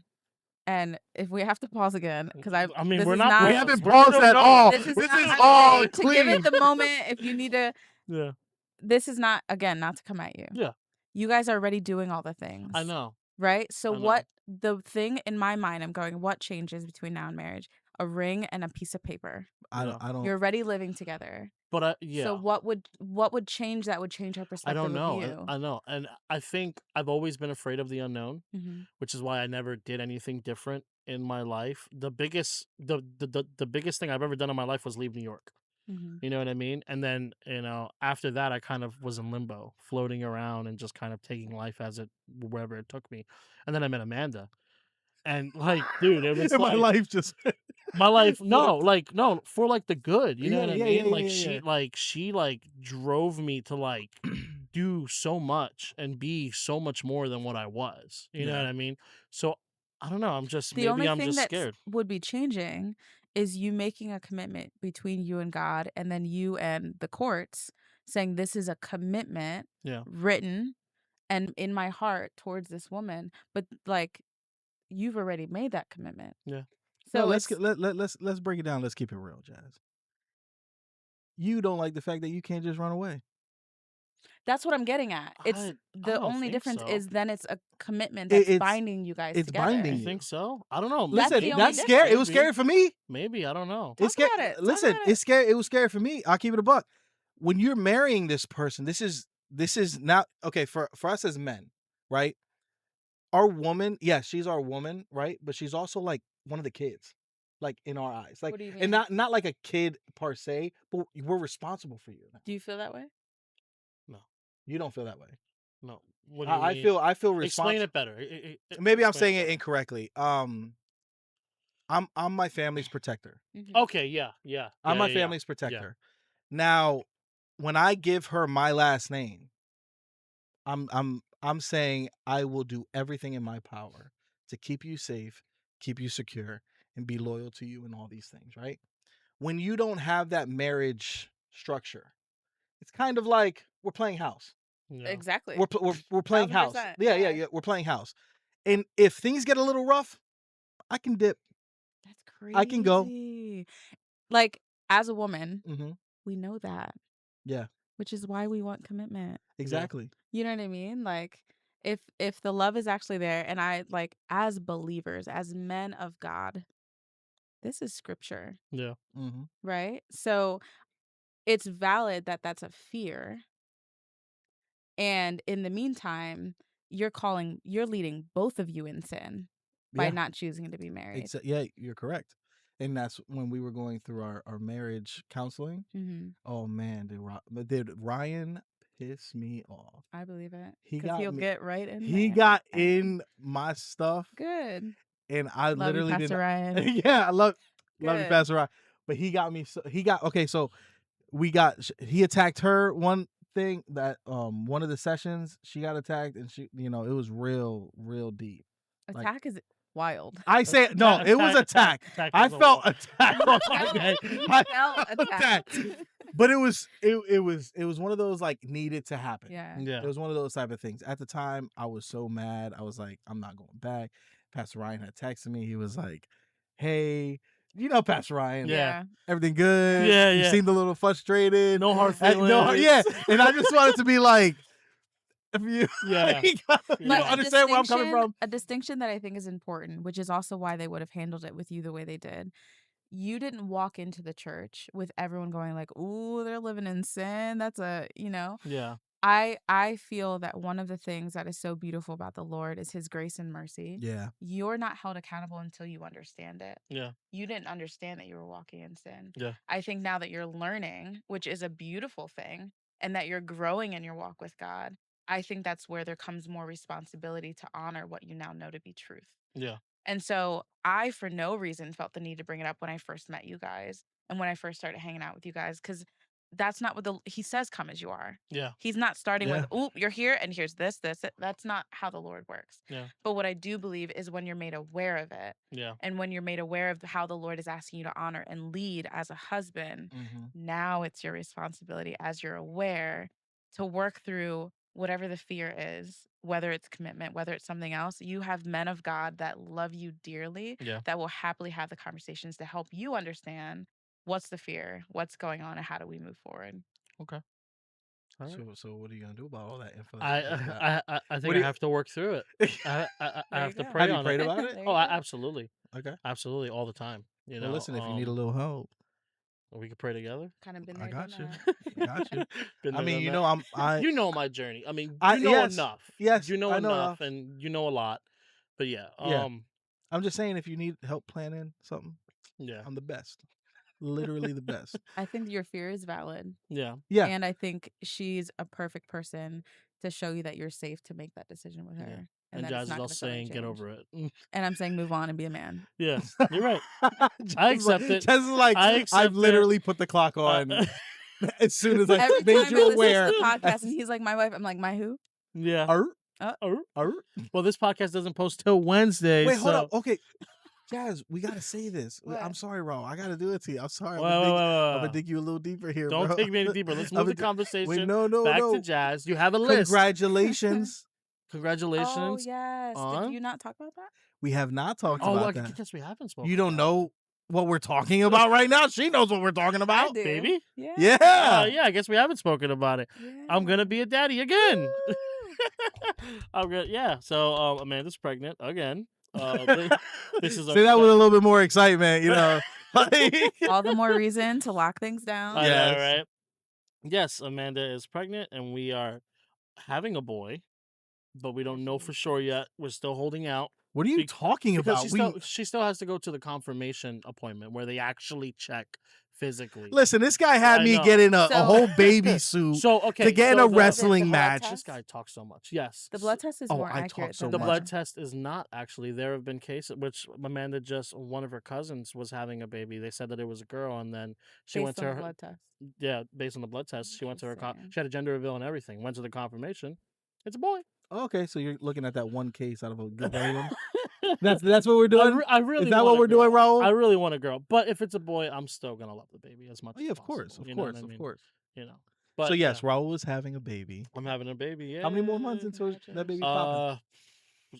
And if we have to pause again, because I mean, this we're is not. We not haven't we're paused still at going. all. this is This not is I'm all saying to give it clean. the moment if you need to. Yeah. This is not, again, not to come at you. Yeah. You guys are already doing all the things. I know. Right? So I know. what the thing in my mind, I'm going, what changes between now and marriage? A ring and a piece of paper. I don't. You're already living together. But yeah. So what would change that would change her I perspective don't know. of you? I know. And I think I've always been afraid of the unknown, Mhm. which is why I never did anything different in my life. The biggest thing I've ever done in my life was leave New York. Mhm. You know what I mean? And then, after that I kind of was in limbo, floating around and just kind of taking life as it wherever it took me. And then I met Amanda. And like, dude, it was My like life just. my life, flipped. no, for like the good, you know Yeah, what I yeah, mean? yeah, Like yeah, she drove me to like do so much and be so much more than what I was. You know what Yeah. I mean? So I don't know. The only I'm thing just that scared. would be changing is you making a commitment between you and God, and then you and the courts saying this is a commitment Yeah. written and in my heart towards this woman. But like, you've already made that commitment. Yeah. So No, it's let's break it down. Let's keep it real, Jazz. You don't like the fact that you can't just run away. that's what I'm getting at. It's I the don't only think difference so. is then it's a commitment that's It's binding you guys it's together. binding You you. think so? I don't know. That's Listen, the Maybe. only that's scary. It was difference. scary for me. Maybe. I don't know. Talk It's scary. about it. Talk Listen, about it. it's scary. It was scary for me. I'll keep it a buck. When you're marrying this person, this is not okay for us as men, right? Our woman, yeah, she's our woman, right? But she's also like one of the kids, like in our eyes, like, What do you and mean? not like a kid per se, but we're responsible for you. Do you feel that way? No. You don't feel that way. No. What do you I mean? feel Explain responsible. it better. Maybe I'm Explain saying it better. incorrectly. I'm my family's protector. Okay, yeah. I'm my Yeah. family's protector. Now, when I give her my last name, I'm saying I will do everything in my power to keep you safe, keep you secure, and be loyal to you and all these things, right? When you don't have that marriage structure, it's kind of like we're playing house. Yeah. Exactly. We're playing house. 1000%, Yeah. We're playing house. And if things get a little rough, I can dip. That's crazy. I can go. Like, as a woman, Mm-hmm. we know that, Yeah, which is why we want commitment. exactly. You know what I mean? Like, if the love is actually there, and I like, as believers, as men of God, this is scripture, Yeah. Mm-hmm. right? So it's valid that that's a fear. And in the meantime, you're leading both of you in sin by Yeah. not choosing to be married. Yeah, you're correct. And that's when we were going through our marriage counseling. Mhm. Oh man, did Ryan piss me off? I believe it. He Because got he'll me. get right in He there. got and- in my stuff, Good. and I Love you, literally Pastor didn't. Ryan. Yeah, I love you, Good. Pastor Ryan. But he got me. He got okay. So he attacked her one thing that one of the sessions she got attacked, and she it was real deep. Like, Attack is wild. I say no, it was attack. I is a felt wall. attacked on my day. I felt attacked. But it was one of those like needed to happen. Yeah. Yeah. It was one of those type of things. At the time, I was so mad. I was like, I'm not going back. Pastor Ryan had texted me. He was like, "Hey, Pastor Ryan, Yeah. everything good? Yeah, You yeah. seemed a little frustrated. No hard No, feelings. yeah." And I just wanted to be like, if you, Yeah. you Yeah. understand where I'm coming from. A distinction that I think is important, which is also why they would have handled it with you the way they did. You didn't walk into the church with everyone going like, "Ooh, they're living in sin." That's Yeah. I feel that one of the things that is so beautiful about the Lord is his grace and mercy. Yeah. You're not held accountable until you understand it. Yeah. You didn't understand that you were walking in sin. Yeah. I think now that you're learning, which is a beautiful thing, and that you're growing in your walk with God, I think that's where there comes more responsibility to honor what you now know to be truth. Yeah. And so I, for no reason, felt the need to bring it up when I first met you guys and when I first started hanging out with you guys, because that's not what he says, come as you are. Yeah. He's not starting Yeah. with, "Oop, you're here and here's this. That's not how the Lord works. Yeah. But what I do believe is when you're made aware of it, Yeah. and when you're made aware of how the Lord is asking you to honor and lead as a husband, Mm-hmm. now it's your responsibility, as you're aware, to work through whatever the fear is, whether it's commitment, whether it's something else, you have men of God that love you dearly, Yeah. that will happily have the conversations to help you understand what's the fear, what's going on, and how do we move forward. Okay. All right. So what are you gonna do about all that info that you just got? I What think do I you- have to work through it. I There have you to go. pray Have you on prayed it. about it? There Oh, you go. absolutely, Okay. absolutely, all the time. You Well, know, listen, if you need a little help, we could pray together. Kind of been I there, done got you. that. I got you. Been I there, mean, done you that. know, You know my journey. I mean, I you know yes, enough. yes, You know I know enough, enough. and you know a lot. But yeah, Yeah. I'm just saying, if you need help planning something, yeah, I'm the best. Literally the best. I think your fear is valid. yeah. Yeah. And I think she's a perfect person to show you that you're safe to make that decision with her. Yeah. And And that it's Jazz is not all going to suddenly saying, "Get change. over it." And I'm saying move on and be a man. Yeah, you're right. Just I accept it. Just like I accept I've it. literally put the clock on as soon as I Every made time you I listen aware. to the podcast and he's like, my wife, I'm like, my who? Yeah. Arr, arr. Well, this podcast doesn't post till Wednesday. Wait, hold so... up. Okay. Jazz, we gotta say this. What? I'm sorry, Raul. I gotta do it to you. I'm sorry. I'm Wait, gonna wait. dig you a little deeper here, Don't bro. take me any deeper. Let's move the conversation Wait, no, back to Jazz. You have a list. Congratulations. Congratulations. Oh, yes. on... Did you not talk about that? We have not talked Oh, about I that. guess we haven't spoken. You don't about know what we're talking about right now? She knows what we're talking I about. do. baby? Yeah. Yeah. Yeah, I guess we haven't spoken about it. Yeah. I'm gonna be a daddy again. Woo! I'm gonna, yeah. So Amanda's pregnant again. This is Say that with a little bit more excitement, you know. All the more reason to lock things down. I know, Yes. right? Yes, Amanda is pregnant, and we are having a boy, but we don't know for sure yet. We're still holding out. What are you talking Because about? she still has to go to the confirmation appointment where they actually check physically. Listen, this guy had I me know. get in a So- whole baby suit So okay, to get in so a the- wrestling the blood match. test? This guy talks so much. Yes, The blood test is Oh, more I accurate talk so than the much. blood test is not actually. There have been cases which Amanda just one of her cousins was having a baby. They said that it was a girl, and then she went based to on the her blood test. yeah, based on the blood test. She went to her Interesting. she had a gender reveal and everything. Went to the confirmation. It's a boy. Okay, so you're looking at that one case out of a gazillion. That's what we're doing. I really Is that want what a we're doing, girl. Raul? I really want a girl, but if it's a boy, I'm still gonna love the baby as much. Oh, yeah, as of course, possible, of you know course, what I of mean? course. You know. But So yes, yeah, Raul is having a baby. I'm having a baby. Yeah. How many more months until that baby's popping?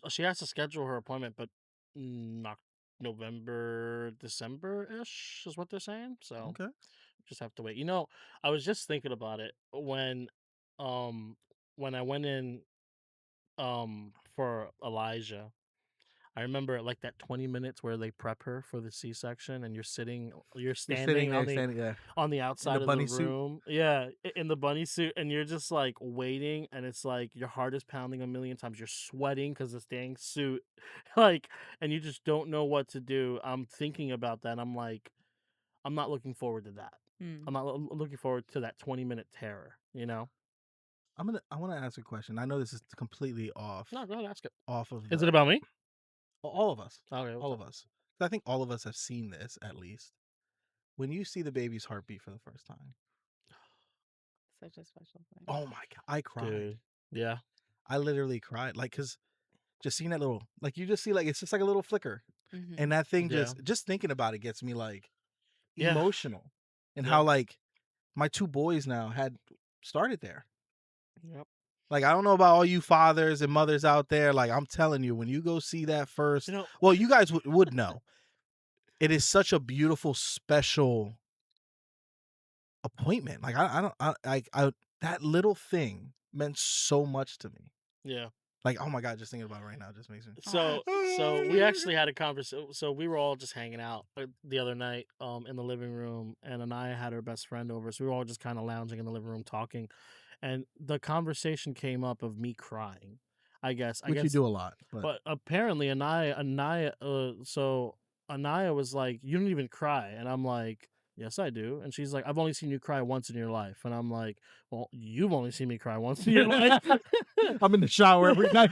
She has to schedule her appointment, but not November, December ish is what they're saying. So Okay. just have to wait. You know, I was just thinking about it when I went in for Elijah. I remember like that 20 minutes where they prep her for the C-section, and you're standing You're on the standing there. on the outside of the bunny suit? room. Yeah, in the bunny suit, and you're just like waiting, and it's like your heart is pounding a million times. You're sweating because this dang suit, like, and you just don't know what to do. I'm thinking about that. And I'm like, I'm not looking forward to that. I'm not looking forward to that 20-minute terror. You know? I want to ask a question. I know this is completely off. No, go ahead, ask it. Off of. Is it about me? all of us? Okay, All of us. I think all of us have seen this at least. When you see the baby's heartbeat for the first time, Such a special thing. oh my god, I cried. Dude. Yeah. I literally cried, like, cause just seeing that little, like, you just see, like, it's just like a little flicker, Mhm. and that thing Yeah. just thinking about it gets me like Yeah. emotional, and Yeah. how like my two boys now had started there. Yep. Like, I don't know about all you fathers and mothers out there. Like, I'm telling you, when you go see that first, You know, well, you guys would know. It is such a beautiful, special appointment. Like, I that little thing meant so much to me. yeah. Like, oh my god, just thinking about it right now just makes me. So we actually had a conversation. So we were all just hanging out the other night in the living room, and Anaya had her best friend over. So we were all just kind of lounging in the living room talking, and the conversation came up of me crying. I guess Which you do a lot, but apparently Anaya so Anaya was like, "You don't even cry," and I'm like, "Yes, I do." And she's like, "I've only seen you cry once in your life," and I'm like, "Well, you've only seen me cry once in your life." I'm in the shower every night.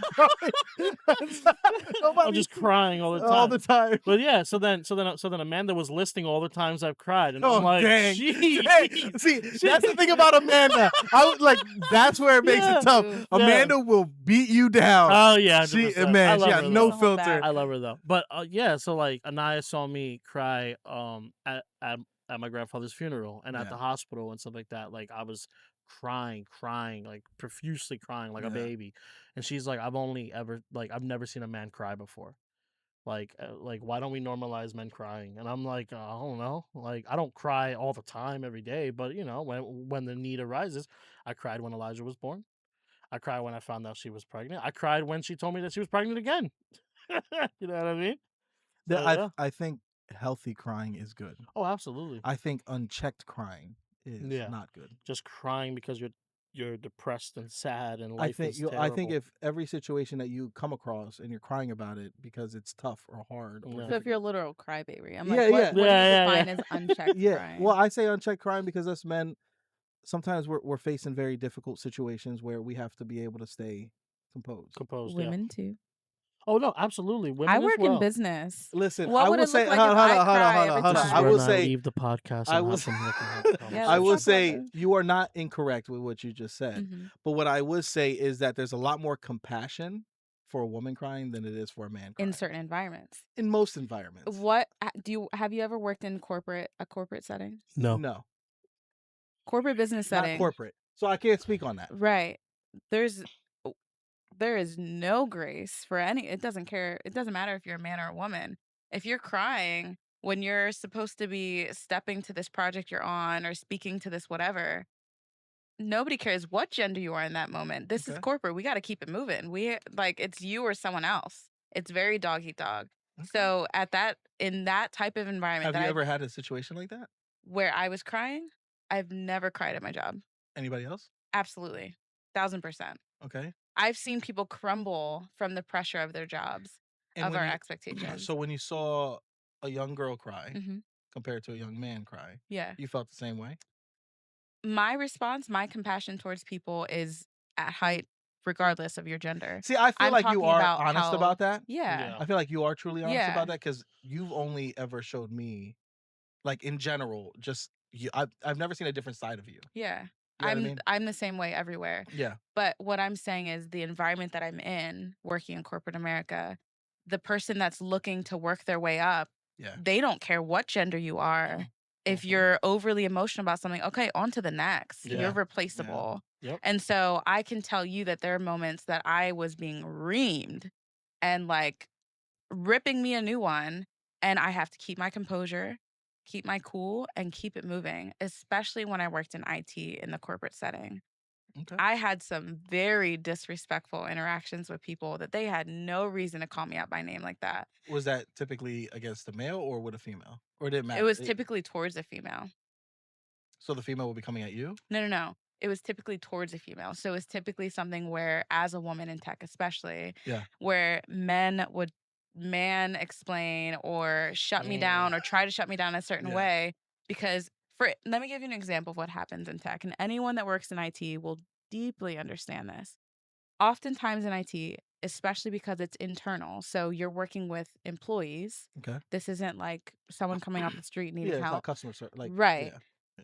I'm just crying all the time. All the time. But yeah, so then Amanda was listing all the times I've cried, and Oh, I'm like, dang. "Jeez." Dang. See, that's the thing about Amanda. I would like. That's where it makes Yeah. it tough. Yeah. Amanda will beat you down. Oh yeah, She 100%. I man, love she her, got though. no Hold filter. back. I love her though. But yeah, so like Anaya saw me cry at my grandfather's funeral and at Yeah. the hospital and stuff like that. Like I was crying, like profusely crying like a Yeah. baby. And she's like, I've never seen a man cry before. Like, why don't we normalize men crying? And I'm like, I don't know. Like, I don't cry all the time every day, but when the need arises. I cried when Elijah was born. I cried when I found out she was pregnant. I cried when she told me that she was pregnant again. You know what I mean? So yeah. I think healthy crying is good. Oh, absolutely. I think unchecked crying is Yeah. not good. Just crying because you're depressed and sad and I life think is you. I think terrible. if every situation that you come across and you're crying about it because it's tough or hard or Yeah. So if you're a difficult. literal crybaby, I'm Yeah, like, yeah. what do you Yeah, yeah, define yeah. as unchecked Yeah. crying? Well, I say unchecked crying because us men sometimes we're facing very difficult situations where we have to be able to stay composed. Composed, yeah. Women too. Oh no, absolutely. I Women as work in well. business. Listen, What I would will it look say, like if I cry every hold on. This is I time? will when I say, leave the podcast I and will, have some looking Yeah, I let's will talk about say this. you are not incorrect with what you just said. Mhm. But what I would say is that there's a lot more compassion for a woman crying than it is for a man crying. In certain environments. In most environments. Have you ever worked in a corporate setting? No. No, Corporate business not setting. corporate. So I can't speak on that. Right. There's there is no grace for any. It doesn't matter if you're a man or a woman. If you're crying when you're supposed to be stepping to this project you're on or speaking to this whatever, nobody cares what gender you are in that moment. This is Okay. corporate. We got to keep it moving. It's you or someone else. It's very dog eat dog. Okay. So in that type of environment Have you ever had a situation like that? where I was crying, I've never cried at my job. Anybody else? Absolutely. 1000%. Okay. I've seen people crumble from the pressure of their jobs, And of when our you expectations. so when you saw a young girl cry Mhm. compared to a young man cry, Yeah. you felt the same way? My response, my compassion towards people is at height regardless of your gender. See, I feel I'm like you talking are about honest about that. yeah. Yeah. I feel like you are truly honest Yeah. about that because you've only ever showed me, like in general, just you. I've never seen a different side of you. Yeah. You know what I mean? I'm the same way everywhere. Yeah. But what I'm saying is the environment that I'm in, working in corporate America, the person that's looking to work their way up, Yeah. they don't care what gender you are. If Mhm. you're overly emotional about something, okay, on to the next. Yeah. You're replaceable. Yep. And so I can tell you that there are moments that I was being reamed and like ripping me a new one. And I have to keep my composure, keep my cool, and keep it moving, especially when I worked in IT in the corporate setting. Okay. I had some very disrespectful interactions with people that they had no reason to call me out by name like that. Was that typically against a male or with a female? Or did it matter? It was typically towards a female. So the female would be coming at you? No. It was typically towards a female. So it was typically something where, as a woman in tech, especially, Yeah. where men would explain or shut me down or try to shut me down a certain Yeah. way. Because let me give you an example of what happens in tech. And anyone that works in IT will deeply understand this. Oftentimes in IT, especially because it's internal, so you're working with employees. Okay. This isn't like someone coming off the street needing Yeah, it's not help. customer service. Like, Right. yeah.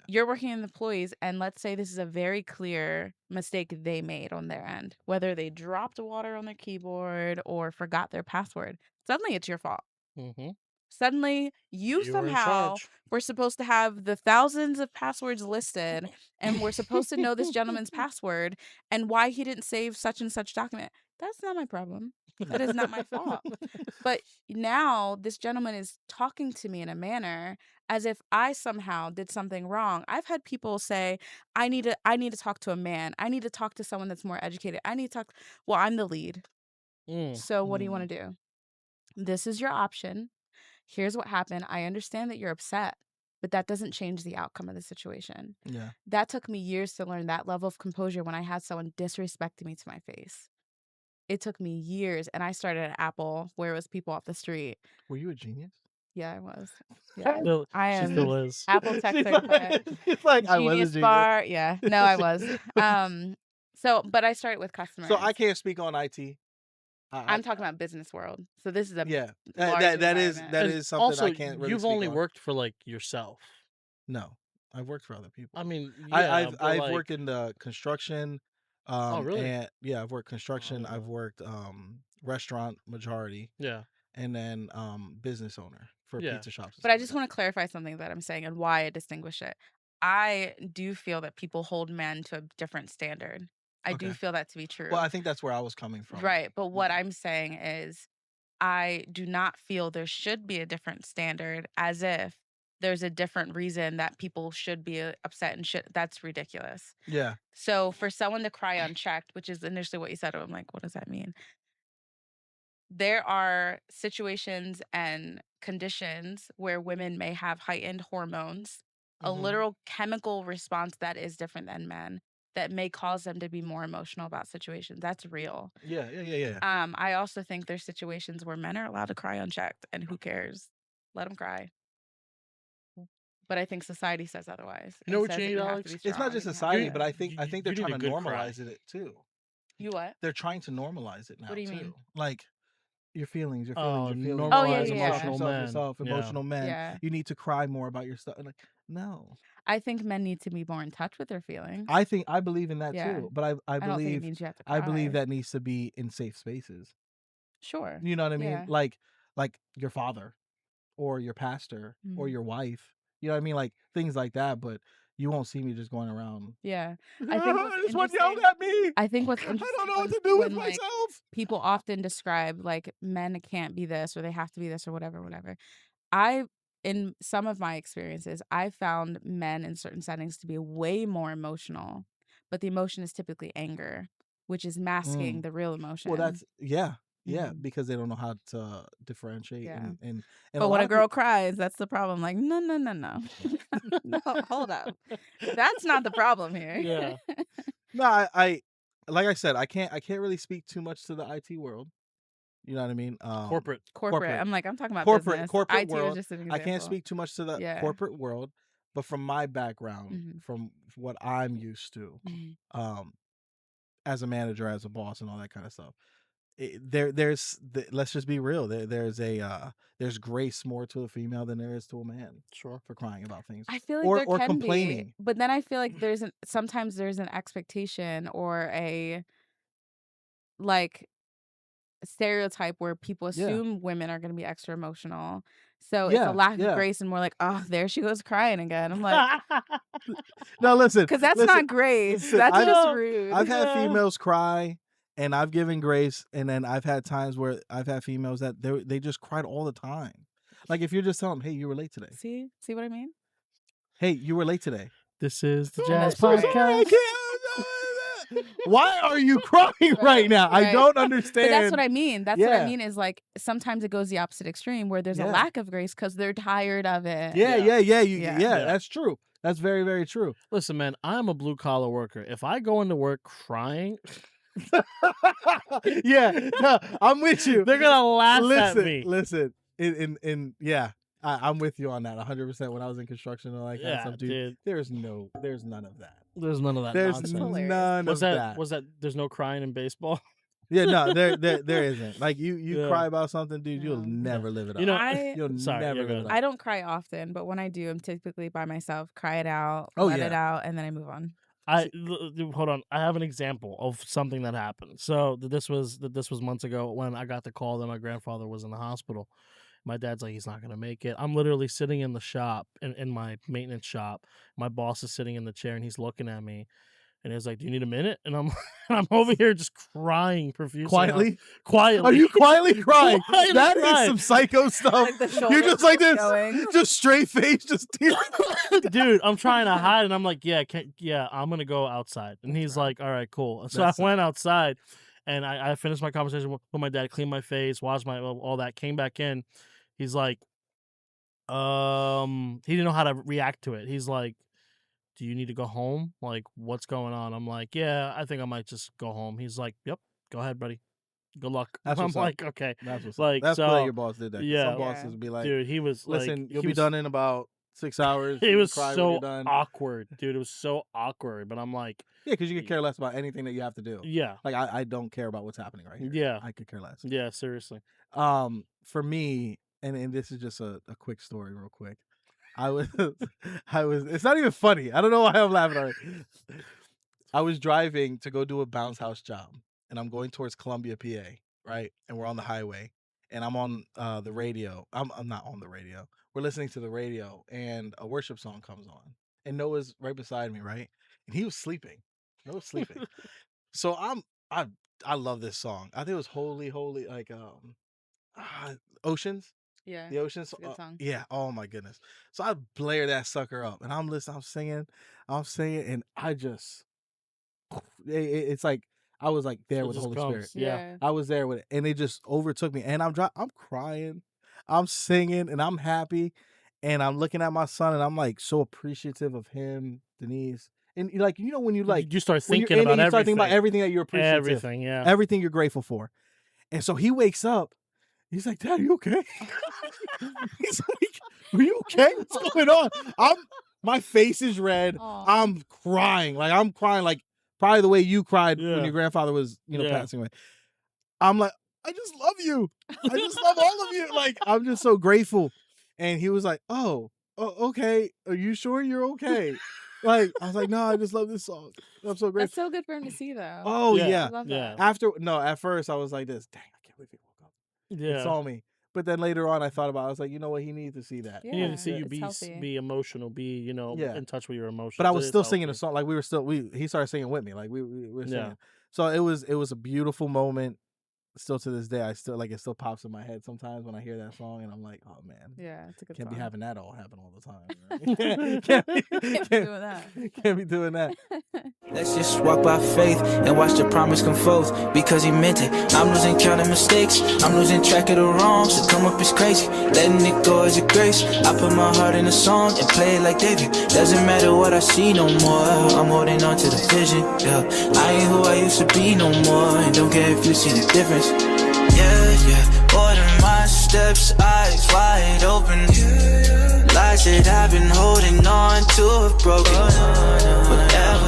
You're working with employees, and let's say this is a very clear mistake they made on their end, whether they dropped water on their keyboard or forgot their password. Suddenly, it's your fault. Mm-hmm. Suddenly, you You were in somehow charge. were supposed to have the thousands of passwords listed, and we're supposed to know this gentleman's password and why he didn't save such and such document. That's not my problem. That is not my fault. But now this gentleman is talking to me in a manner as if I somehow did something wrong. I've had people say, I need to talk to a man. I need to talk to someone that's more educated. I need to talk. Well, I'm the lead. So what do you want to do? This is your option. Here's what happened. I understand that you're upset, but that doesn't change the outcome of the situation. Yeah. That took me years to learn that level of composure when I had someone disrespecting me to my face. It took me years, and I started at Apple, where it was people off the street. Were you a genius? Yeah, I was. Yeah, Still, I she am still is. Apple Tech She's certified. she's like, I was a Genius genius. bar. Yeah, no, I was. But I started with customers. So I can't speak on IT. I'm talking about business world. So this is a Yeah. large That is environment. something Also, I can't really you've speak only on. worked for like yourself. No, I've worked for other people. I mean, yeah, but I've like, worked in the construction. Oh, really? And yeah, I've worked construction. I've Oh. worked restaurant majority, yeah, and then business owner for Yeah. pizza shops. and But I stuff just like want to clarify something that I'm saying and why I distinguish it. I do feel that people hold men to a different standard. I do Okay. feel that to be Well, true. I think that's where I was coming from. Right. But what Yeah. I'm saying is, I do not feel there should be a different standard, as if there's a different reason that people should be upset and should. That's ridiculous. Yeah. So for someone to cry unchecked, which is initially what you said, I'm like, what does that mean? There are situations and conditions where women may have heightened hormones, a Mhm. literal chemical response that is different than men, that may cause them to be more emotional about situations. That's real. Yeah, yeah, yeah, yeah. I also think there's situations where men are allowed to cry unchecked, and who cares? Let them cry. But I think society says otherwise. You know It what you says that need, you have to be Alex? It's not strong just and you have to society, You but cry. I think they're you need trying a to good cry. normalize it too. You what? They're trying to normalize it What now do you too. mean? Like your feelings, your feelings, Oh, your feelings. Oh yeah, Yourself, normalize yeah, yourself, yeah. emotional yourself, men. yourself. Yeah, Emotional men. Yeah. You need to cry more about your stuff. Like, no. I think men need to be more in touch with their feelings. I believe in that Yeah. too, but I don't think it means you have to I believe cry. that needs to be in safe spaces. Sure. You know what I mean? Yeah. Like your father or your pastor or Mhm. your wife. You know what I mean? Like things like that, but you won't see me just going around. Yeah. I think what's This one yelled interesting at me. I think what's I don't interesting know what to do with when like myself. people often describe like men can't be this or they have to be this or whatever, whatever. I in some of my experiences, I found men in certain settings to be way more emotional, but the emotion is typically anger, which is masking Mm. the real Well, emotion. that's yeah, Mhm. because they don't know how to differentiate Yeah. and a But when lot a of people. girl cries, that's the problem. Like, no, no, no, no. No, hold up. That's not the problem here. yeah. No, I like I said, I can't really speak too much to the IT world. You know what I mean? Corporate. Corporate. Corporate, I'm like, I'm talking about business. corporate IT was world. just an I can't example. speak too much to the Yeah. corporate world, but from my background, Mhm. from what I'm used to, Mhm. um, as a manager, as a boss, and all that kind of stuff. Let's just be real. There's grace more to a female than there is to a man Sure. for crying about things I feel like there or can be, complaining. but then I feel like sometimes there's an expectation or a like stereotype where people Yeah, assume women are going to be extra emotional. So it's a yeah, lack of yeah. grace and more like, oh, there she goes crying again. I'm like, No, listen, because that's listen, not grace. listen. That's I've just I've rude. had Yeah. females cry, and I've given grace, and then I've had times where I've had females that they just cried all the time. Like if you're just telling them, "Hey, you were late today. See what I mean? Hey, you were late today." This is the And Oh, I'm Jazz that's so sorry. right. I Podcast. can't. Why are you crying right Right, now? I right. don't But that's what understand. I mean. That's what I Yeah, mean is like sometimes it goes the opposite extreme where there's a yeah, lack of grace because they're tired of it. yeah, Yeah. yeah, yeah. Yeah. Yeah. That's true. That's very, very true. Listen, man, I'm a blue collar worker. If I go into work crying, Yeah, no, I'm with you. they're gonna laugh at Listen, me. listen. In yeah, I'm with you on that 100%. When I was in construction and all that kind of Yeah, stuff, dude, dude. there's none of that. There's none of that There's That's nonsense. hilarious. none Was of that that. was that there's no crying in baseball? Yeah, no, there isn't. Like you Yeah. cry about something, dude, you'll No. never live it You up. know, I You'll sorry, yeah, never go live it ahead. up. I don't cry often, but when I do, I'm typically by myself, cry it out, Oh let it yeah. out, and then I move on. Hold on. I have an example of something that happened. So this was months ago when I got the call that my grandfather was in the hospital. My dad's like, he's not gonna make it. I'm literally sitting in the shop in my maintenance shop. My boss is sitting in the chair and he's looking at me and he's like, "Do you need a minute?" And I'm I'm over here just crying profusely. Quietly? Quietly. Are you quietly crying? Quietly That is crying. some psycho stuff. Like the You're shoulders just like this, going. just straight face, just tears. Dude, I'm trying to hide, and I'm like, yeah, I'm gonna go outside. And he's like, all right, cool. So That's I went outside, and I finished my conversation with my dad, cleaned my face, washed my all that, came back in. He's like, he didn't know how to react to it. He's like, do you need to go home? Like, what's going on? I'm like, yeah, I think I might just go home. He's like, yep, go ahead, buddy. Good luck. That's I'm what's up. like, okay. That's what's up. Like, That's cool that so, your boss did that. 'Cause yeah, some bosses Yeah. would be like, dude, he was "Listen, like, you'll he be was done in about 6 hours. It You was cry when so you're done." awkward, dude. It was so awkward. But I'm like, Yeah, because you could care less about anything that you have to do. yeah, Like I don't care about what's happening right here. yeah, I could care less. yeah. Seriously. For me, and this is just a quick story, real quick. I was I was. It's not even funny. I don't know why I'm laughing already. I was driving to go do a bounce house job, and I'm going towards Columbia, PA, right? And we're on the highway, and I'm on the radio. I'm not on the radio. We're listening to the radio, and a worship song comes on, and Noah's right beside me, right? And he was sleeping. Noah's sleeping. So I love this song. I think it was Holy, Holy, like Oceans. Yeah. The Oceans. It's a good song. Yeah. Oh my goodness. So I blare that sucker up, and I'm listening. I'm singing, and I just, it's like I was like there It with the just Holy Spirit. comes. Yeah. I was there with it, and it just overtook me. And I'm crying, I'm singing, and I'm happy, and I'm looking at my son, and I'm like so appreciative of him, Denise, and like when you like You start when you're thinking in it, about you start thinking everything. about everything that you're appreciative, Everything, yeah. everything you're grateful for. And so he wakes up. He's like, "Dad, are you okay?" He's like, "Are you okay? What's going on?" My face is red. Aw. I'm crying. I'm crying like probably the way you cried when Yeah. your grandfather was, Yeah. passing away. I'm like, "I just love you. I just love all of you." Like, I'm just so grateful. And he was like, "Oh, okay. Are you sure you're okay?" Like, I was like, "No, I just love this song. I'm so That's grateful." so good for him to see, though. Oh Yeah. yeah. I love Yeah. that. At first I was like this. Dang, I can't believe he woke up. It Yeah. saw me. But then later on I thought about it. I was like, you know what? He needs to see that. You need Yeah, to see you it's healthy. be emotional, be Yeah. in touch with your emotions. But I was It is still singing a healthy. song. Like he started singing with me. Like we were singing. Yeah. So it was a beautiful moment. Still to this day, it still pops in my head sometimes when I hear that song, and I'm like, oh man, Yeah, it's a good can't song. be having that all happen all the time. Right? can't be doing that. Can't be doing that. Let's just walk by faith and watch the promise come forth, because he meant it. I'm losing count of mistakes, I'm losing track of the wrongs. To come up is crazy, letting it go is a grace. I put my heart in a song and play it like David. Doesn't matter what I see no more, I'm holding on to the vision. Yeah, I ain't who I used to be no more, and don't care if you see the difference. Yeah, order my steps, eyes wide open. Lies that I've been holding on to have broken. Whatever